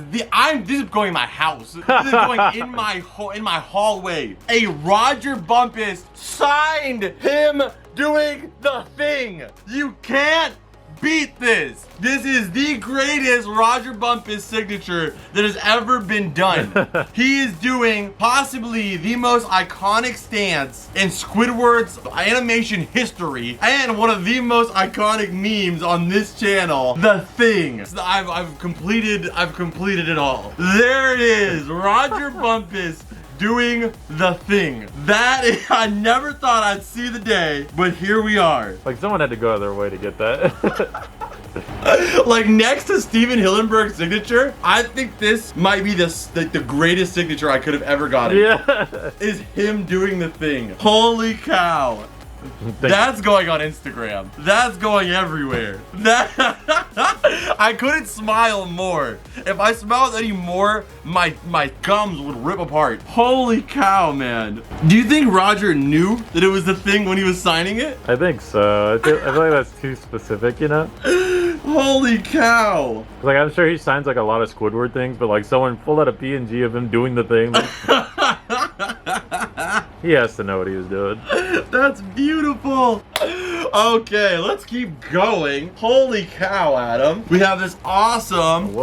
going in my house. This is going in my hallway. A Roger Bumpus signed him doing the thing. You can't beat this. This is the greatest Roger Bumpus signature that has ever been done. He is doing possibly the most iconic stance in Squidward's animation history and one of the most iconic memes on this channel, The Thing. I've completed it all. There it is, Roger Bumpus doing the thing. That is, I never thought I'd see the day, but here we are. Like someone had to go out of their way to get that. Like next to Steven Hillenberg's signature, I think this might be the greatest signature I could have ever gotten. Yeah. Is him doing the thing. Holy cow. That's going on Instagram. That's going everywhere. That I couldn't smile more. If I smiled any more, my gums would rip apart. Holy cow, man. Do you think Roger knew that it was the thing when he was signing it? I think so. I feel like that's too specific, you know? Holy cow. Like, I'm sure he signs like a lot of Squidward things, but like someone pulled out a PNG of him doing the thing. He has to know what he was doing. That's beautiful. Okay, let's keep going. Holy cow, Adam. We have this awesome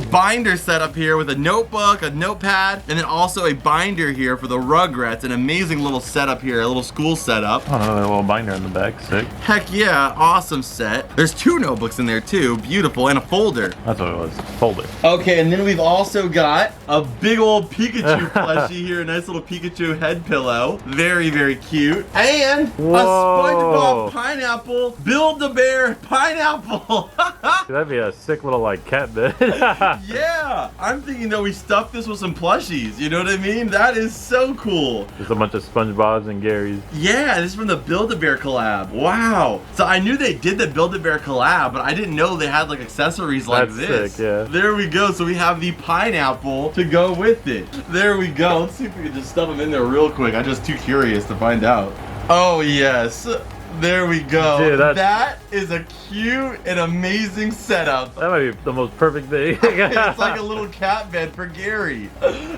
binder set up here with a notebook, a notepad, and then also a binder here for the Rugrats. An amazing little setup here, a little school setup. Oh, a little binder in the back, sick. Heck yeah, awesome set. There's 2 notebooks in there too, beautiful, and a folder. That's what it was, folder. Okay, and then we've also got a big old Pikachu plushie here, a nice little Pikachu head pillow. Very, very cute. And a SpongeBob pineapple, Build-A-Bear pineapple. That'd be a sick little like cat bed. Yeah, I'm thinking that we stuff this with some plushies, you know what I mean? That is so cool. Just a bunch of SpongeBob's and Gary's. Yeah, this is from the Build-A-Bear collab. Wow. So I knew they did the Build-A-Bear collab, but I didn't know they had like accessories like That's this. sick, yeah. There we go. So we have the pineapple to go with it. There we go. Let's see if we can just stuff them in there real quick. I'm just too curious to find out. Oh, yes. There we go. Dude, that is a cute and amazing setup. That might be the most perfect thing. It's like a little cat bed for Gary.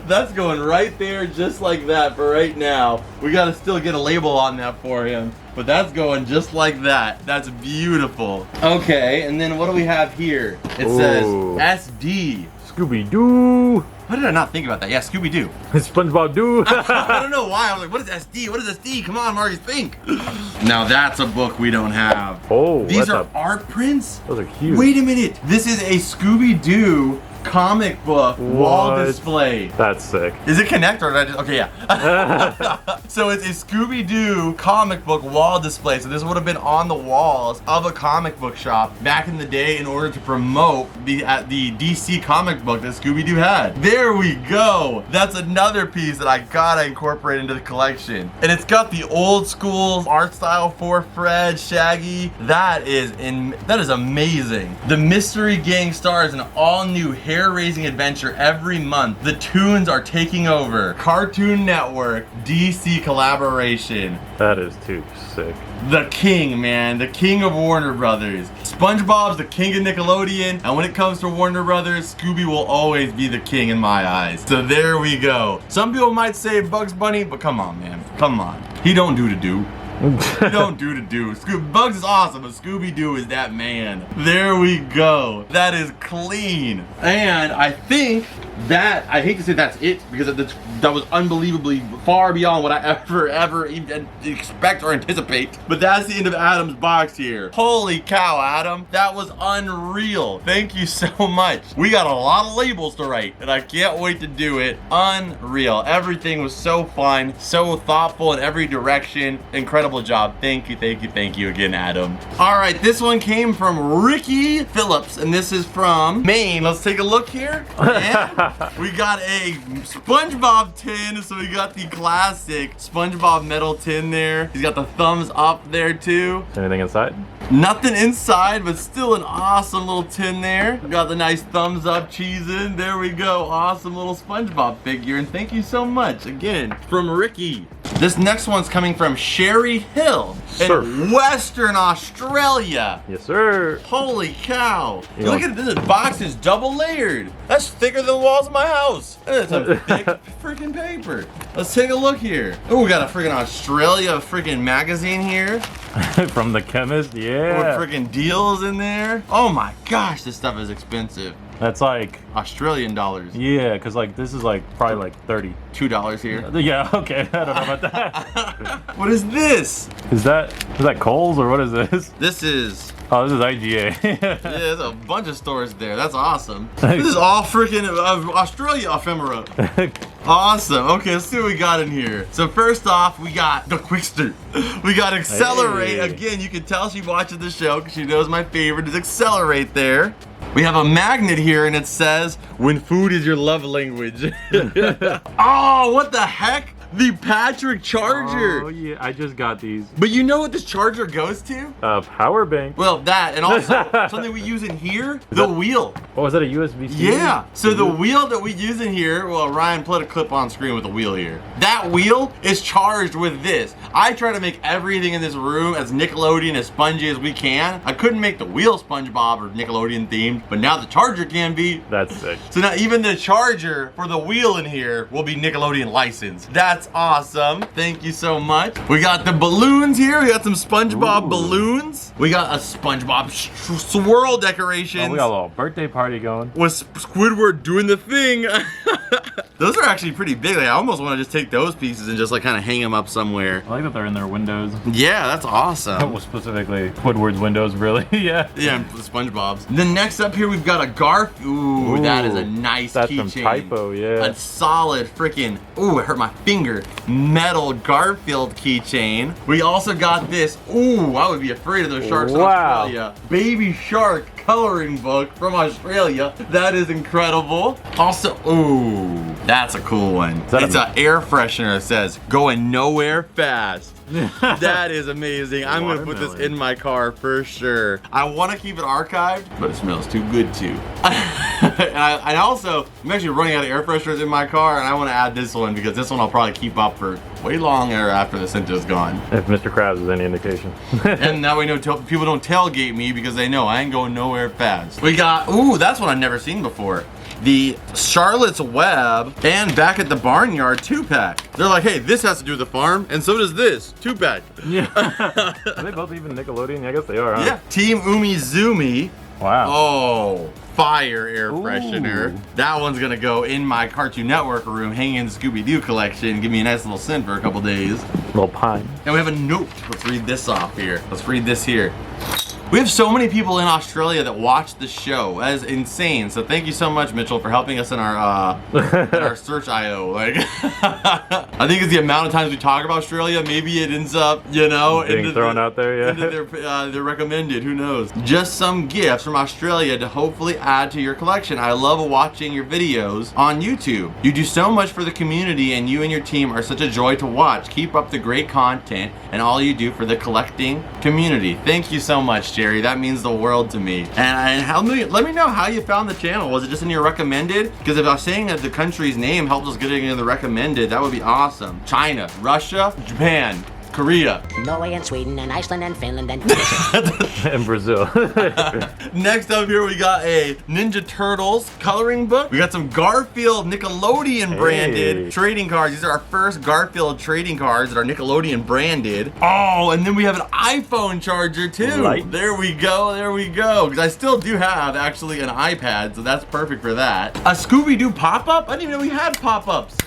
That's going right there just like that for right now. We got to still get a label on that for him. But that's going just like that. That's beautiful. Okay, and then what do we have here? It says SD. Scooby-Doo. Why did I not think about that? Yeah, Scooby-Doo. SpongeBob-Doo. I don't know why. I was like, what is SD? What is SD? Come on, Marcus, think. Now that's a book we don't have. Oh, these are art prints? Those are cute. Wait a minute. This is a Scooby-Doo comic book wall display. That's sick. Is it Connect or did I just, okay, yeah. So it's a Scooby-Doo comic book wall display. So this would have been on the walls of a comic book shop back in the day in order to promote the DC comic book that Scooby-Doo had. There we go. That's another piece that I gotta incorporate into the collection. And it's got the old school art style for Fred, Shaggy. That is amazing. The Mystery Gang stars an all-new hair-raising adventure every month. The Toons are taking over. Cartoon Network, DC collaboration. That is too sick. The king, man. The king of Warner Brothers. SpongeBob's the king of Nickelodeon, and when it comes to Warner Brothers, Scooby will always be the king in my eyes. So there we go. Some people might say Bugs Bunny, but come on, man. Come on. He don't do to do. You don't do to do. Bugs is awesome, but Scooby-Doo is that man. There we go. That is clean. And I think that, I hate to say that's it, because that was unbelievably far beyond what I ever even expect or anticipate. But that's the end of Adam's box here. Holy cow, Adam. That was unreal. Thank you so much. We got a lot of labels to write, and I can't wait to do it. Unreal. Everything was so fun, so thoughtful in every direction. Incredible job. Thank you again, Adam. All right, this one came from Ricky Phillips, and this is from Maine. Let's take a look here. And we got a SpongeBob tin, so we got the classic SpongeBob metal tin there. He's got the thumbs up there too. Anything inside? Nothing inside, but still an awesome little tin there. We got the nice thumbs up cheesing. There we go. Awesome little SpongeBob figure. And thank you so much again from Ricky. This next one's coming from Sherry Hill in Western Australia. Yes, sir. Holy cow. Look at this. Box is double layered. That's thicker than the walls of my house. And it's a thick freaking paper. Let's take a look here. Oh, we got a freaking Australia freaking magazine here. From the chemist, yeah. With freaking deals in there. Oh my gosh, this stuff is expensive. That's like Australian dollars. Yeah, because like this is like probably like $2 here. Yeah, okay. I don't know about that. What is this? Is that Kohl's or what is this? This is Oh, this is IGA. yeah, there's a bunch of stores there. That's awesome. This is all freaking Australia ephemera. Awesome. Okay, let's see what we got in here. So first off, we got the Quickster. We got Accelerate. Hey. Again, you can tell she watches the show because she knows my favorite is Accelerate there. We have a magnet here and it says, when food is your love language. Oh, what the heck? The Patrick charger. Oh yeah, I just got these. But you know what this charger goes to? Power bank. Well, that, and also something we use in here, the wheel. Oh, is that a USB-C? Yeah, so the wheel that we use in here, well, Ryan put a clip on screen with the wheel here. That wheel is charged with this. I try to make everything in this room as Nickelodeon, as spongy as we can. I couldn't make the wheel Spongebob or Nickelodeon themed, but now the charger can be. That's sick. So now even the charger for the wheel in here will be Nickelodeon licensed. That's awesome. Thank you so much. We got the balloons here. We got some SpongeBob balloons. We got a SpongeBob swirl decoration. Oh, we got a little birthday party going. With Squidward doing the thing. Those are actually pretty big. Like, I almost want to just take those pieces and just like kind of hang them up somewhere. I like that they're in their windows. Yeah, that's awesome. Well, specifically Squidward's windows, really. Yeah. Yeah, and SpongeBob's. Then next up here we've got a Garfield. Ooh, that is a nice That's keychain. some typo, yeah. A solid freaking, ooh, it hurt my finger, metal Garfield keychain. We also got this, ooh, I would be afraid of those sharks in Wow. Australia. Baby shark coloring book from Australia. That is incredible. Also, ooh, that's a cool one. It's an air freshener that says, going nowhere fast. That is amazing. I'm gonna put this in my car for sure. I want to keep it archived, but it smells too good too. And I also, I'm actually running out of air fresheners in my car, and I want to add this one because this one I'll probably keep up for way longer after the scent is gone. If Mr. Krabs is any indication. And now we know people don't tailgate me because they know I ain't going nowhere fast. We got, ooh, that's one I've never seen before. The Charlotte's Web and Back at the Barnyard 2-pack. They're like, hey, this has to do with the farm, and so does this 2-pack. Yeah. Are they both even Nickelodeon? I guess they are, huh? Yeah. Team Umizoomi. Wow. Oh, fire air Ooh. freshener. That one's gonna go in my Cartoon Network room, hang in the Scooby-Doo collection, give me a nice little scent for a couple days. Little pine. And we have a note. Let's read this off here. Let's read this here. We have so many people in Australia that watch the show. That is insane. So thank you so much, Mitchell, for helping us in our in our search IO. Like, I think it's the amount of times we talk about Australia. Maybe it ends up, you know, being thrown out there. Yeah. into their recommended. Who knows? Just some gifts from Australia to hopefully add to your collection. I love watching your videos on YouTube. You do so much for the community, and you and your team are such a joy to watch. Keep up the great content and all you do for the collecting community. Thank you so much, Jerry. That means the world to me. And let me know how you found the channel. Was it just in your recommended? Because if I was saying that the country's name helps us get it in the recommended, that would be awesome. China, Russia, Japan, Korea. Norway and Sweden and Iceland and Finland and In Brazil. Next up here we got a Ninja Turtles coloring book. We got some Garfield Nickelodeon branded trading cards. These are our first Garfield trading cards that are Nickelodeon branded. Oh, and then we have an iPhone charger too. Light. There we go, there we go. Because I still do have actually an iPad, so that's perfect for that. A Scooby-Doo pop-up? I didn't even know we had pop-ups.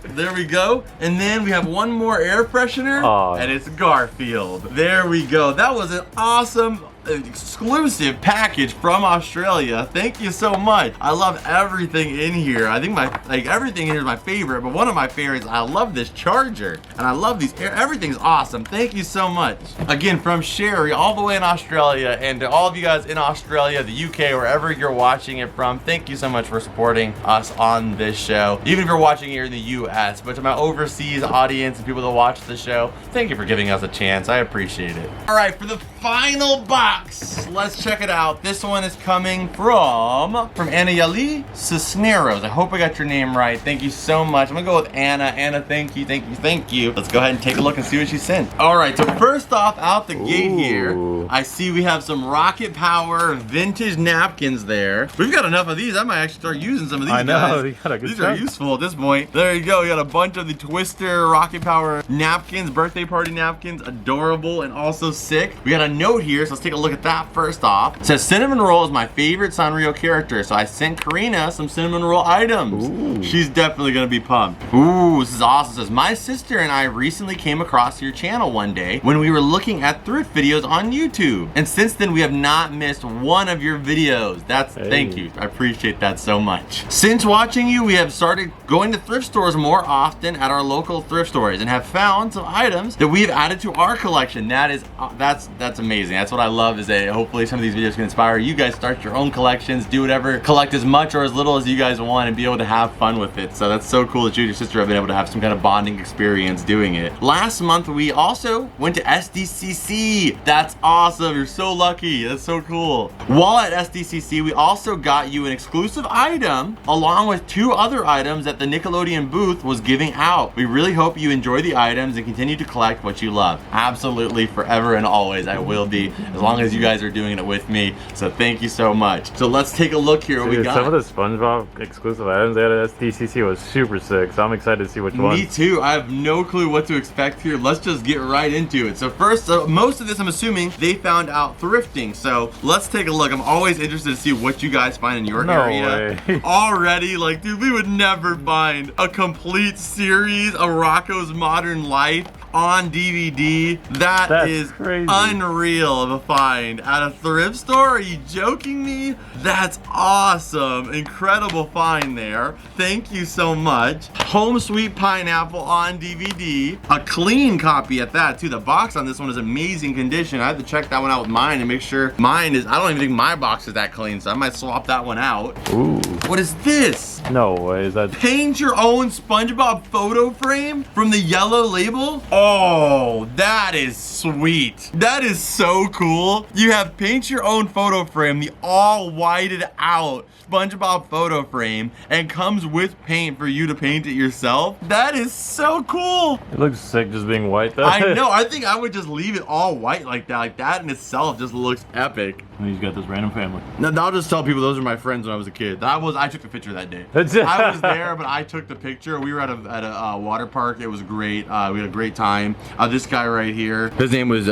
There we go. And then we have one more air freshener. Aw. And it's Garfield. There we go. That was an awesome exclusive package from Australia. Thank you so much. I love everything in here. I think everything in here is my favorite, but one of my favorites, I love this charger and I love these everything's awesome. Thank you so much. Again, from Sherry all the way in Australia, and to all of you guys in Australia, the UK, wherever you're watching it from, thank you so much for supporting us on this show. Even if you're watching here in the US, but to my overseas audience and people that watch the show, thank you for giving us a chance. I appreciate it. All right, for the final box, let's check it out. This one is coming from Anna Yali Cisneros. I hope I got your name right. Thank you so much. I'm gonna go with Anna. Anna, thank you, thank you, thank you. Let's go ahead and take a look and see what she sent. All right, so first off, out the gate here, I see we have some Rocket Power vintage napkins there. We've got enough of these. I might actually start using some of these. I know, guys. they got a good These are chunk. useful at this point. There you go. We got a bunch of the Twister Rocket Power napkins, birthday party napkins. Adorable and also sick. We got a note here, so let's take a look at that first off. It says Cinnamon Roll is my favorite Sanrio character, so I sent Karina some Cinnamon Roll items. Ooh. She's definitely gonna be pumped. Ooh, this is awesome. It says, my sister and I recently came across your channel one day when we were looking at thrift videos on YouTube. And since then, we have not missed one of your videos. Thank you. I appreciate that so much. Since watching you, we have started going to thrift stores more often at our local thrift stores and have found some items that we've added to our collection. That's amazing. That's what I love, is that hopefully some of these videos can inspire you guys, start your own collections, do whatever, collect as much or as little as you guys want and be able to have fun with it. So that's so cool that you and your sister have been able to have some kind of bonding experience doing it. Last month, we also went to SDCC. That's awesome. You're so lucky. That's so cool. While at SDCC, we also got you an exclusive item along with 2 other items that the Nickelodeon booth was giving out. We really hope you enjoy the items and continue to collect what you love. Absolutely, forever and always, I will be, as long as you guys are doing it with me. So thank you so much. So let's take a look here what we got. Some of the SpongeBob exclusive items they had at SDCC was super sick, so I'm excited to see which one. Me too. I have no clue what to expect here. Let's just get right into it. So first, most of this I'm assuming they found out thrifting. So let's take a look. I'm always interested to see what you guys find in your area. Way. Already, like, dude, we would never find a complete series of Rocco's Modern Life on DVD. That's is crazy. Unreal of a find at a thrift store. Are you joking me? That's awesome. Incredible find there. Thank you so much. Home Sweet Pineapple on DVD. A clean copy at that too. The box on this one is amazing condition. I had to check that one out with mine and make sure mine is, I don't even think my box is that clean, so I might swap that one out. Ooh. What is this? No way, is that... Paint your own SpongeBob photo frame from the yellow label? Oh, that is sweet. That is so cool. You have paint your own photo frame, the all whited out SpongeBob photo frame, and comes with paint for you to paint it yourself. That is so cool. It looks sick just being white though. I know, I think I would just leave it all white like that. Like that in itself just looks epic. And he's got this random family. No, I'll just tell people those are my friends when I was a kid. I took the picture that day. I was there, but I took the picture. We were at a water park. It was great. We had a great time. This guy right here, his name was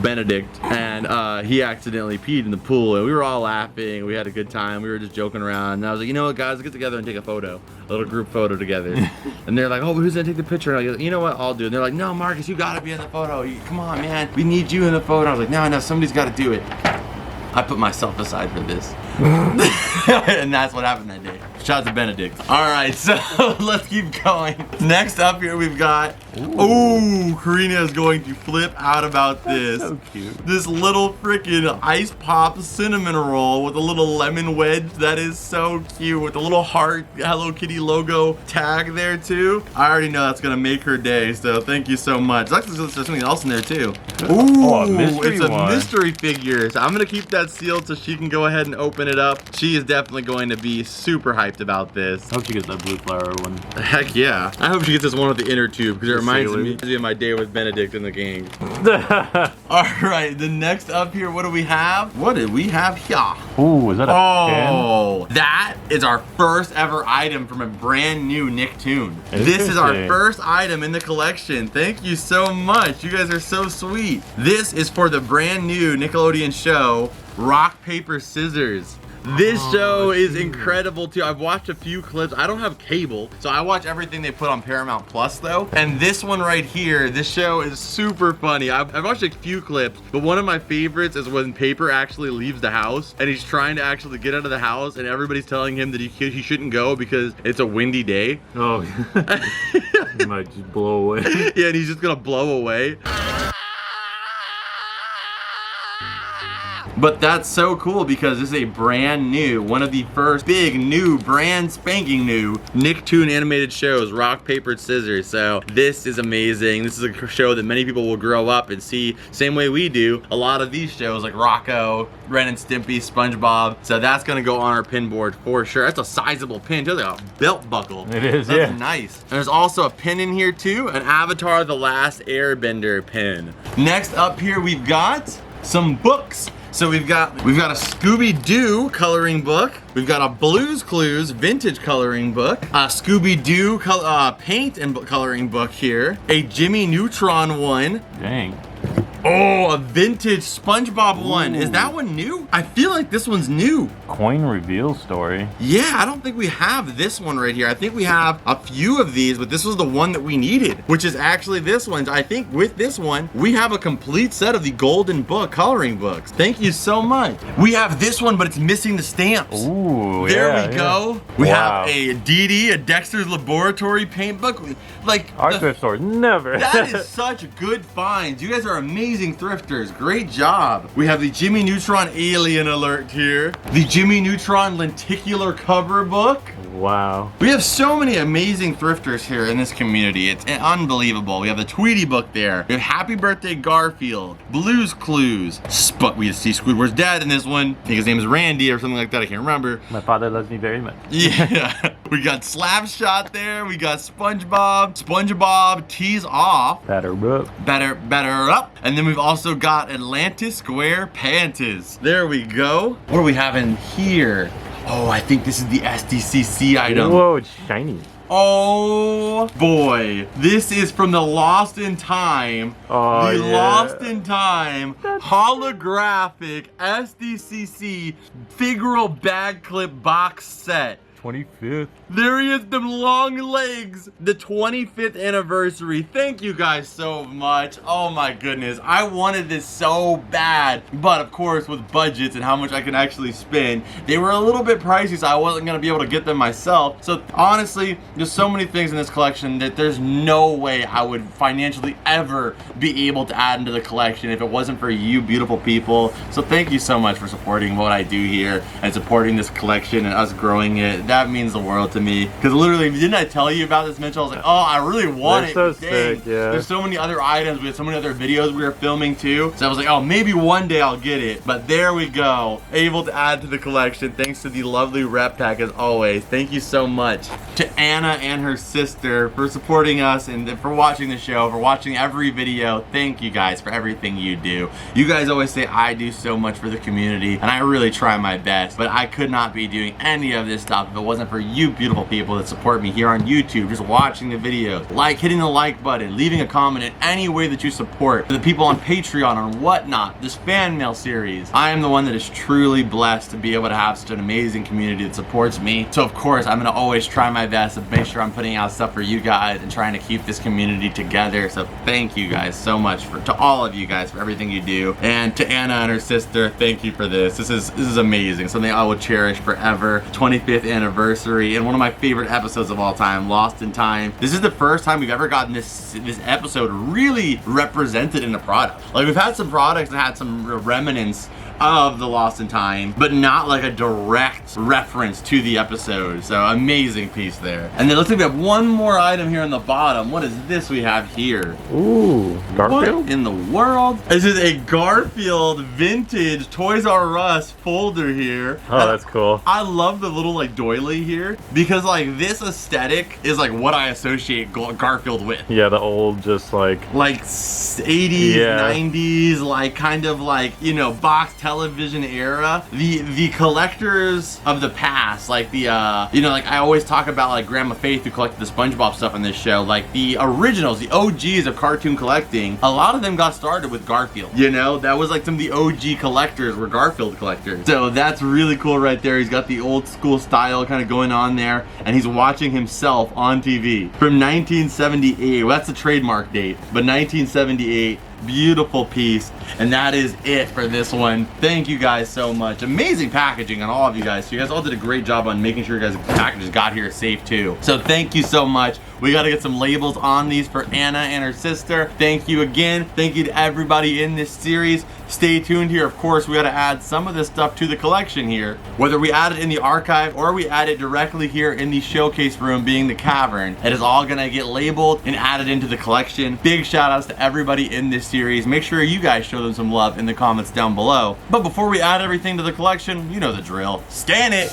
Benedict, and he accidentally peed in the pool, and we were all laughing. We had a good time. We were just joking around, and I was like, you know what, guys, let's get together and take a photo, a little group photo together. And they're like, oh, but who's gonna take the picture? And I go, you know what, I'll do it. And they're like, no, Marcus, you gotta be in the photo. Come on, man, we need you in the photo. I was like, no, somebody's gotta do it. I put myself aside for this. And that's what happened that day. Shout out to Benedict. All right, so let's keep going. Next up here we've got, ooh, Karina is going to flip out about this. So cute. This little freaking ice pop cinnamon roll with a little lemon wedge. That is so cute, with a little heart Hello Kitty logo tag there too. I already know that's gonna make her day, so thank you so much. Actually, there's something else in there too. Ooh, a mystery it's a one. mystery figure. So I'm gonna keep that sealed so she can go ahead and open it up. She is definitely going to be super hyped about this. I hope she gets that blue flower one. Heck yeah. I hope she gets this one with the inner tube, because it reminds me of my day with Benedict and the gang. All right, the next up here, what do we have? What did we have here? Ooh, is that a pen? Oh, that is our first ever item from a brand new Nicktoon. This is our first item in the collection. Thank you so much. You guys are so sweet. This is for the brand new Nickelodeon show, Rock, Paper, Scissors. This show is incredible too. I've watched a few clips. I don't have cable, so I watch everything they put on Paramount Plus though. And this one right here, this show is super funny. I've watched a few clips, but one of my favorites is when Paper actually leaves the house and he's trying to actually get out of the house and everybody's telling him that he shouldn't go because it's a windy day. Oh, he might just blow away. Yeah, and he's just gonna blow away. But that's so cool because this is a brand new, one of the first big new, brand spanking new Nicktoon animated shows, Rock, Paper, Scissors. So this is amazing. This is a show that many people will grow up and see same way we do. A lot of these shows like Rocco, Ren and Stimpy, SpongeBob. So that's gonna go on our pin board for sure. That's a sizable pin too, like a belt buckle. It is, that's yeah. nice. And there's also a pin in here too, an Avatar The Last Airbender pin. Next up here we've got some books. So we've got a Scooby-Doo coloring book. We've got a Blue's Clues vintage coloring book. A Scooby-Doo paint and coloring book here. A Jimmy Neutron one. Dang. Oh, a vintage SpongeBob one. Is that one new? I feel like this one's new. Coin reveal story. Yeah, I don't think we have this one right here. I think we have a few of these, but this was the one that we needed, which is actually this one. I think with this one, we have a complete set of the Golden Book coloring books. Thank you so much. We have this one, but it's missing the stamps. Ooh, there we go. We Wow. have a DD, a Dexter's Laboratory paint book. Like Our thrift store never. that is such good finds. You guys are amazing amazing thrifters. Great job. We have the Jimmy Neutron Alien Alert here. The Jimmy Neutron Lenticular Cover Book. Wow. We have so many amazing thrifters here in this community. It's unbelievable. We have the Tweety book there. We have Happy Birthday Garfield, Blue's Clues. We see Squidward's dad in this one. I think his name is Randy or something like that. I can't remember. My father loves me very much. Yeah. We got Slapshot there. We got Spongebob Tease Off. Better up. Better up. And then we've also got Atlantis Square Panties. There we go. What do we have in here? Oh, I think this is the SDCC item. Whoa, it's shiny. Oh boy, this is from the Lost in Time. Oh, the yeah. Lost in Time holographic SDCC figural bag clip box set. 25th. There he is, them long legs. The 25th anniversary. Thank you guys so much. Oh my goodness. I wanted this so bad. But of course, with budgets and how much I can actually spend, they were a little bit pricey, so I wasn't going to be able to get them myself. So honestly, there's so many things in this collection that there's no way I would financially ever be able to add into the collection if it wasn't for you beautiful people. So thank you so much for supporting what I do here and supporting this collection and us growing it. That means the world to me. Because literally, didn't I tell you about this, Mitchell? I was like, oh, I really want it. They're so Dang. sick, yeah. There's so many other items. We have so many other videos we were filming too. So I was like, oh, maybe one day I'll get it. But there we go. Able to add to the collection thanks to the lovely rep pack as always. Thank you so much to Anna and her sister for supporting us and for watching the show, for watching every video. Thank you guys for everything you do. You guys always say I do so much for the community, and I really try my best. But I could not be doing any of this stuff if it wasn't for you beautiful people that support me here on YouTube, just watching the videos, hitting the like button, leaving a comment in any way that you support. For the people on Patreon and whatnot, this fan mail series, I am the one that is truly blessed to be able to have such an amazing community that supports me. So of course, I'm gonna always try my best to make sure I'm putting out stuff for you guys and trying to keep this community together. So thank you guys so much to all of you guys for everything you do. And to Anna and her sister, thank you for this. This is amazing. Something I will cherish forever. 25th anniversary and one of my favorite episodes of all time, Lost in Time. This is the first time we've ever gotten this episode really represented in a product. Like, we've had some products that had some remnants of the Lost in Time, but not like a direct reference to the episode. So amazing piece there. And then looks like we have one more item here on the bottom. What is this we have here? Ooh, Garfield? What in the world? This is a Garfield vintage Toys R Us folder here. Oh, that's cool. I love the little like doily here because like this aesthetic is like what I associate Garfield with. Yeah, the old just like 80s, yeah. 90s, like kind of like, you know, box television era. The collectors of the past, like the you know, like I always talk about like Grandma Faith who collected the SpongeBob stuff in this show, like the originals, the OGs of cartoon collecting, a lot of them got started with Garfield. You know, that was like some of the OG collectors were Garfield collectors. So that's really cool right there. He's got the old school style kind of going on there, and he's watching himself on TV from 1978. Well, that's the trademark date, but 1978. Beautiful piece, and that is it for this one. Thank you guys so much. Amazing packaging on all of you guys. So you guys all did a great job on making sure you guys' packages got here safe too. So thank you so much. We got to get some labels on these for Anna and her sister. Thank you again. Thank you to everybody in this series. Stay tuned here. Of course, we got to add some of this stuff to the collection here. Whether we add it in the archive or we add it directly here in the showcase room, being the cavern, it is all going to get labeled and added into the collection. Big shout outs to everybody in this series. Make sure you guys show them some love in the comments down below. But before we add everything to the collection, you know the drill. Scan it.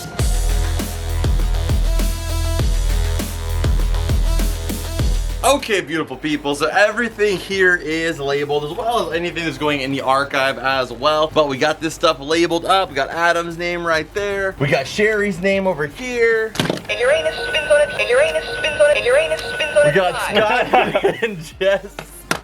Okay, beautiful people, so everything here is labeled as well as anything that's going in the archive as well. But we got this stuff labeled up. We got Adam's name right there. We got Sherry's name over here. And Uranus spins on it, and Uranus spins on it, and Uranus spins on it. We got Scott and Jess.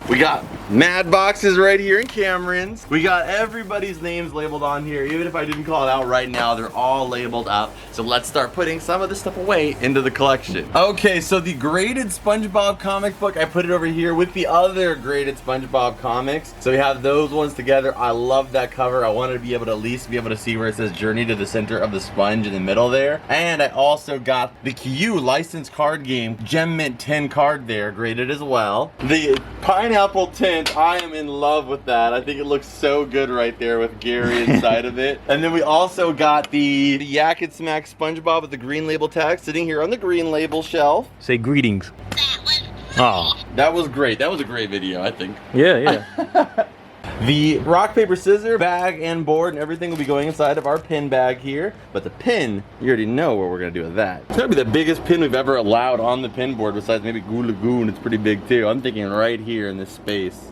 We got Madboxes right here and Cameron's. We got everybody's names labeled on here. Even if I didn't call it out right now, they're all labeled up. So let's start putting some of this stuff away into the collection. Okay, so the graded SpongeBob comic book, I put it over here with the other graded SpongeBob comics. So we have those ones together. I love that cover. I wanted to be able to at least be able to see where it says Journey to the Center of the Sponge in the middle there. And I also got the Q licensed card game Gem Mint 10 card there, graded as well. The Pineapple 10 And I am in love with that. I think it looks so good right there with Gary inside of it. And then we also got the Yak and Smack Spongebob with the green label tag sitting here on the green label shelf. Say greetings. Oh. That was great. That was a great video, I think. Yeah. The rock, paper, scissors bag and board and everything will be going inside of our pin bag here. But the pin, you already know what we're gonna do with that. It's gonna be the biggest pin we've ever allowed on the pin board besides maybe Goo Lagoon. It's pretty big too. I'm thinking right here in this space.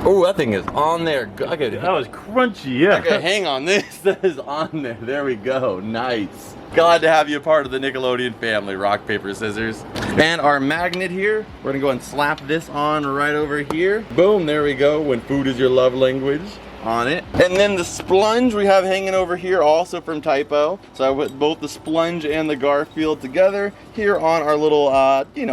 Oh, that thing is on there. That was crunchy, yeah. I could hang on this. That is on there. There we go. Nice. Glad to have you a part of the Nickelodeon family, rock, paper, scissors. And our magnet here, we're gonna go and slap this on right over here. Boom, there we go. When food is your love language. On it. And then the splunge we have hanging over here also from Typo. So I put both the splunge and the Garfield together here on our little,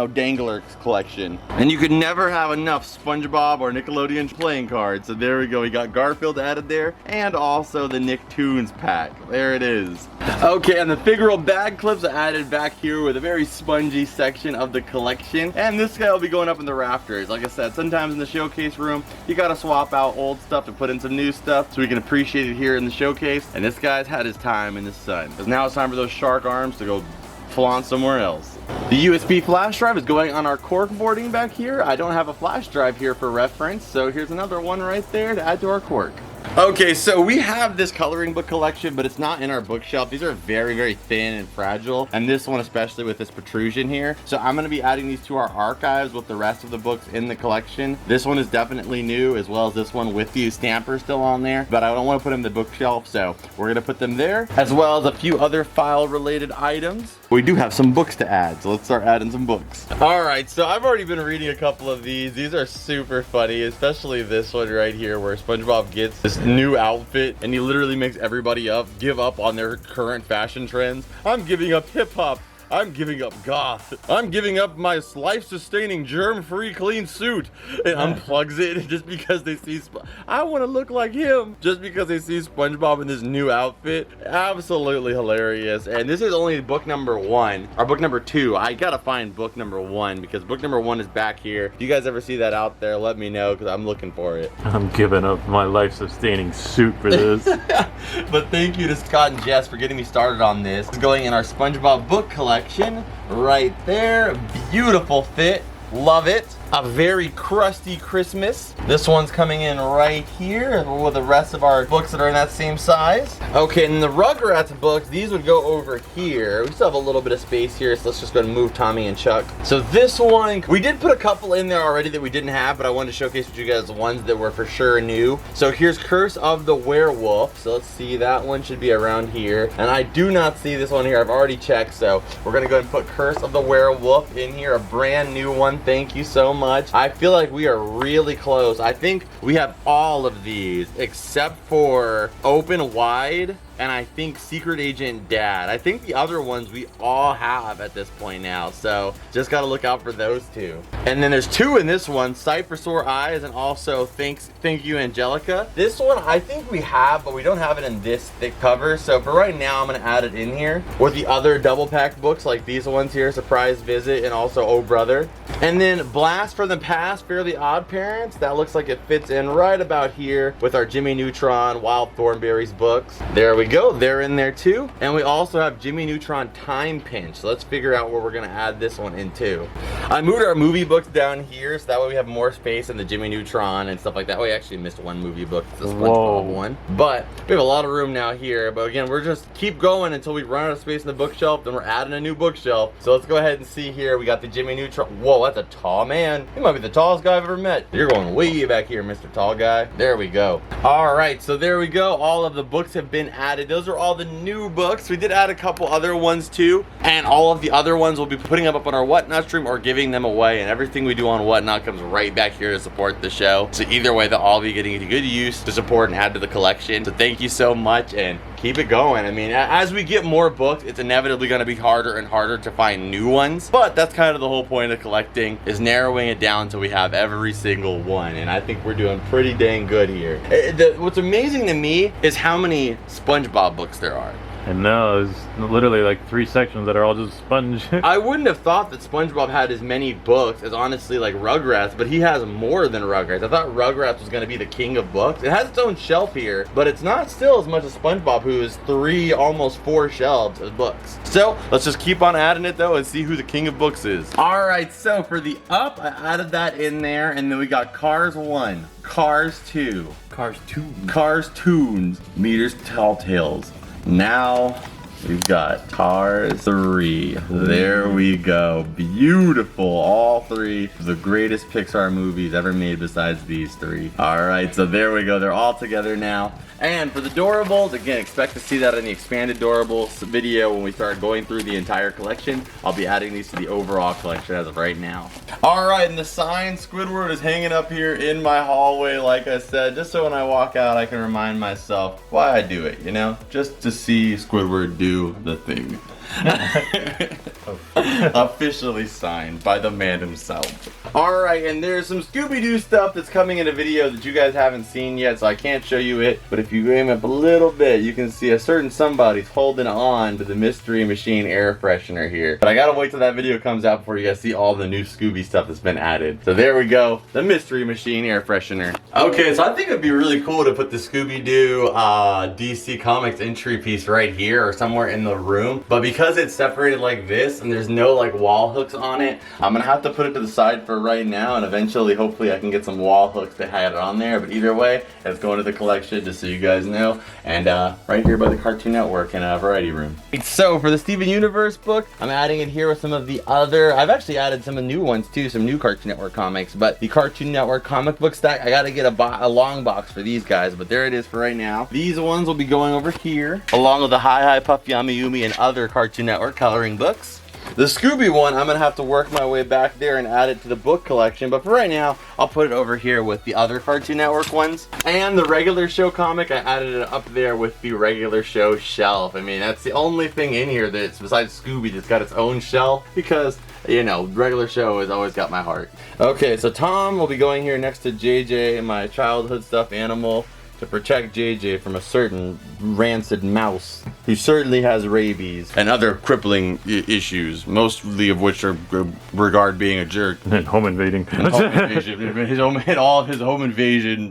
dangler collection. And you could never have enough SpongeBob or Nickelodeon playing cards. So there we go. We got Garfield added there and also the Nicktoons pack. There it is. Okay, and the figural bag clips are added back here with a very spongy section of the collection. And this guy will be going up in the rafters. Like I said, sometimes in the showcase room, you gotta swap out old stuff to put in some new stuff so we can appreciate it here in the showcase. And this guy's had his time in the sun. Because now it's time for those shark arms to go flaunt somewhere else. The USB flash drive is going on our cork boarding back here. I don't have a flash drive here for reference, so here's another one right there to add to our cork. Okay, so we have this coloring book collection, but it's not in our bookshelf. These are very, very thin and fragile, and this one especially with this protrusion here. So I'm going to be adding these to our archives with the rest of the books in the collection. This one is definitely new, as well as this one with the stamper still on there, but I don't want to put them in the bookshelf, so we're going to put them there, as well as a few other file-related items. We do have some books to add, so let's start adding some books. All right, so I've already been reading a couple of these. These are super funny, especially this one right here where SpongeBob gets this new outfit and he literally makes everybody give up on their current fashion trends. I'm giving up hip-hop. I'm giving up goth. I'm giving up my life-sustaining, germ-free, clean suit. And unplugs it just because they see I want to look like him. Just because they see SpongeBob in this new outfit. Absolutely hilarious. And this is only book number 1. Or book number 2. I gotta find book number 1 because book number 1 is back here. If you guys ever see that out there, let me know because I'm looking for it. I'm giving up my life-sustaining suit for this. But thank you to Scott and Jess for getting me started on this. It's going in our SpongeBob book collection. Right there. Beautiful fit. Love it. A very crusty Christmas. This one's coming in right here with the rest of our books that are in that same size. Okay, and the Rugrats books, these would go over here. We still have a little bit of space here, so let's just go and move Tommy and Chuck. So this one, we did put a couple in there already that we didn't have, but I wanted to showcase with you guys the ones that were for sure new. So here's Curse of the Werewolf. So let's see, that one should be around here. And I do not see this one here. I've already checked, so we're gonna go ahead and put Curse of the Werewolf in here, a brand new one. Thank you so much. I feel like we are really close. I think we have all of these except for Open Wide and I think Secret Agent Dad. I think the other ones we all have at this point now, so just gotta look out for those two. And then there's 2 in this one, Sight for Sore Eyes and also Thank You Angelica. This one I think we have, but we don't have it in this thick cover, so for right now I'm gonna add it in here with the other double pack books like these ones here, Surprise Visit and also Oh Brother. And then Blast from the Past, Fairly Odd Parents. That looks like it fits in right about here with our Jimmy Neutron, Wild Thornberrys books. There we go, they're in there too. And we also have Jimmy Neutron Time Pinch. So let's figure out where we're gonna add this one into. I moved our movie books down here so that way we have more space in the Jimmy Neutron and stuff like that. We actually missed one movie book, the SpongeBob one. But we have a lot of room now here. But again, we're just keep going until we run out of space in the bookshelf, then we're adding a new bookshelf. So let's go ahead and see here. We got the Jimmy Neutron. Whoa, that's a tall man. He might be the tallest guy I've ever met. You're going way back here, Mr. Tall Guy. There we go. All right, so there we go. All of the books have been added. Those are all the new books. We did add a couple other ones too, and all of the other ones we'll be putting up on our Whatnot stream or giving them away, and everything we do on Whatnot comes right back here to support the show. So either way, they'll all be getting into good use to support and add to the collection. So thank you so much and keep it going. I mean, as we get more books, it's inevitably going to be harder and harder to find new ones, but that's kind of the whole point of collecting, is narrowing it down until we have every single one, and I think we're doing pretty dang good here. What's amazing to me is how many SpongeBob books there are. And no, there's literally like 3 sections that are all just sponge. I wouldn't have thought that SpongeBob had as many books as honestly like Rugrats, but he has more than Rugrats. I thought Rugrats was going to be the king of books. It has its own shelf here, but it's not still as much as SpongeBob, who is 3, almost 4 shelves of books. So let's just keep on adding it though and see who the king of books is. All right, so for the up, I added that in there, and then we got Cars 1, Cars 2, Cars Toons, Meters Tall Tales. Now we've got Cars 3. There we go. Beautiful. All 3 of the greatest Pixar movies ever made besides these 3. All right, so there we go. They're all together now. And for the Doorables, again, expect to see that in the expanded Doorables video when we start going through the entire collection. I'll be adding these to the overall collection as of right now. All right, and the sign Squidward is hanging up here in my hallway, like I said, just so when I walk out, I can remind myself why I do it, you know? Just to see Squidward do the thing. Officially signed by the man himself. Alright, and there's some Scooby-Doo stuff that's coming in a video that you guys haven't seen yet, so I can't show you it, but if you aim up a little bit, you can see a certain somebody's holding on to the Mystery Machine air freshener here. But I gotta wait till that video comes out before you guys see all the new Scooby stuff that's been added. So there we go, the Mystery Machine air freshener. Okay, so I think it'd be really cool to put the Scooby-Doo DC Comics entry piece right here or somewhere in the room, but because it's separated like this and there's no like wall hooks on it, I'm gonna have to put it to the side for right now, and eventually hopefully I can get some wall hooks to hide it on there. But either way, it's going to the collection, just so you guys know, and right here by the Cartoon Network in a variety room. So for the Steven Universe book, I'm adding it here with some of the other, I've actually added some of the new ones too, some new Cartoon Network comics, but the Cartoon Network comic book stack, I gotta get a long box for these guys, but there it is for right now. These ones will be going over here along with the Hi Hi Puff Yummy Yumi and other Cartoon Network coloring books. The Scooby one, I'm gonna have to work my way back there and add it to the book collection, but for right now, I'll put it over here with the other Cartoon Network ones. And the regular show comic, I added it up there with the regular show shelf. I mean, that's the only thing in here that's besides Scooby that's got its own shelf, because, you know, regular show has always got my heart. Okay, so Tom will be going here next to JJ, my childhood stuffed animal, to protect JJ from a certain rancid mouse who certainly has rabies and other crippling issues, mostly of which are regard being a jerk. And home invading. And home invasion. And all of his home invasion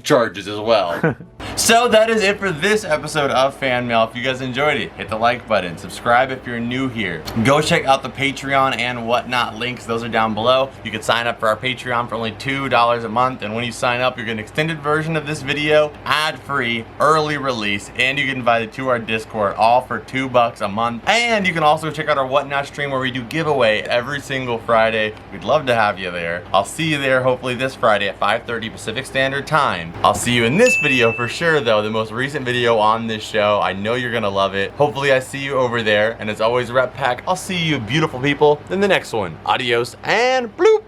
charges as well. So that is it for this episode of Fan Mail. If you guys enjoyed it, hit the like button, subscribe if you're new here. Go check out the Patreon and whatnot links, those are down below. You can sign up for our Patreon for only $2 a month, and when you sign up, you get an extended version of this video, ad-free, early release, and you get invited to our Discord, all for $2 a month. And you can also check out our Whatnot stream where we do giveaway every single Friday. We'd love to have you there. I'll see you there hopefully this Friday at 5:30 Pacific Standard Time. I'll see you in this video for sure though, the most recent video on this show. I know you're gonna love it. Hopefully I see you over there, and as always, Rep Pack, I'll see you beautiful people in the next one. Adios and bloop!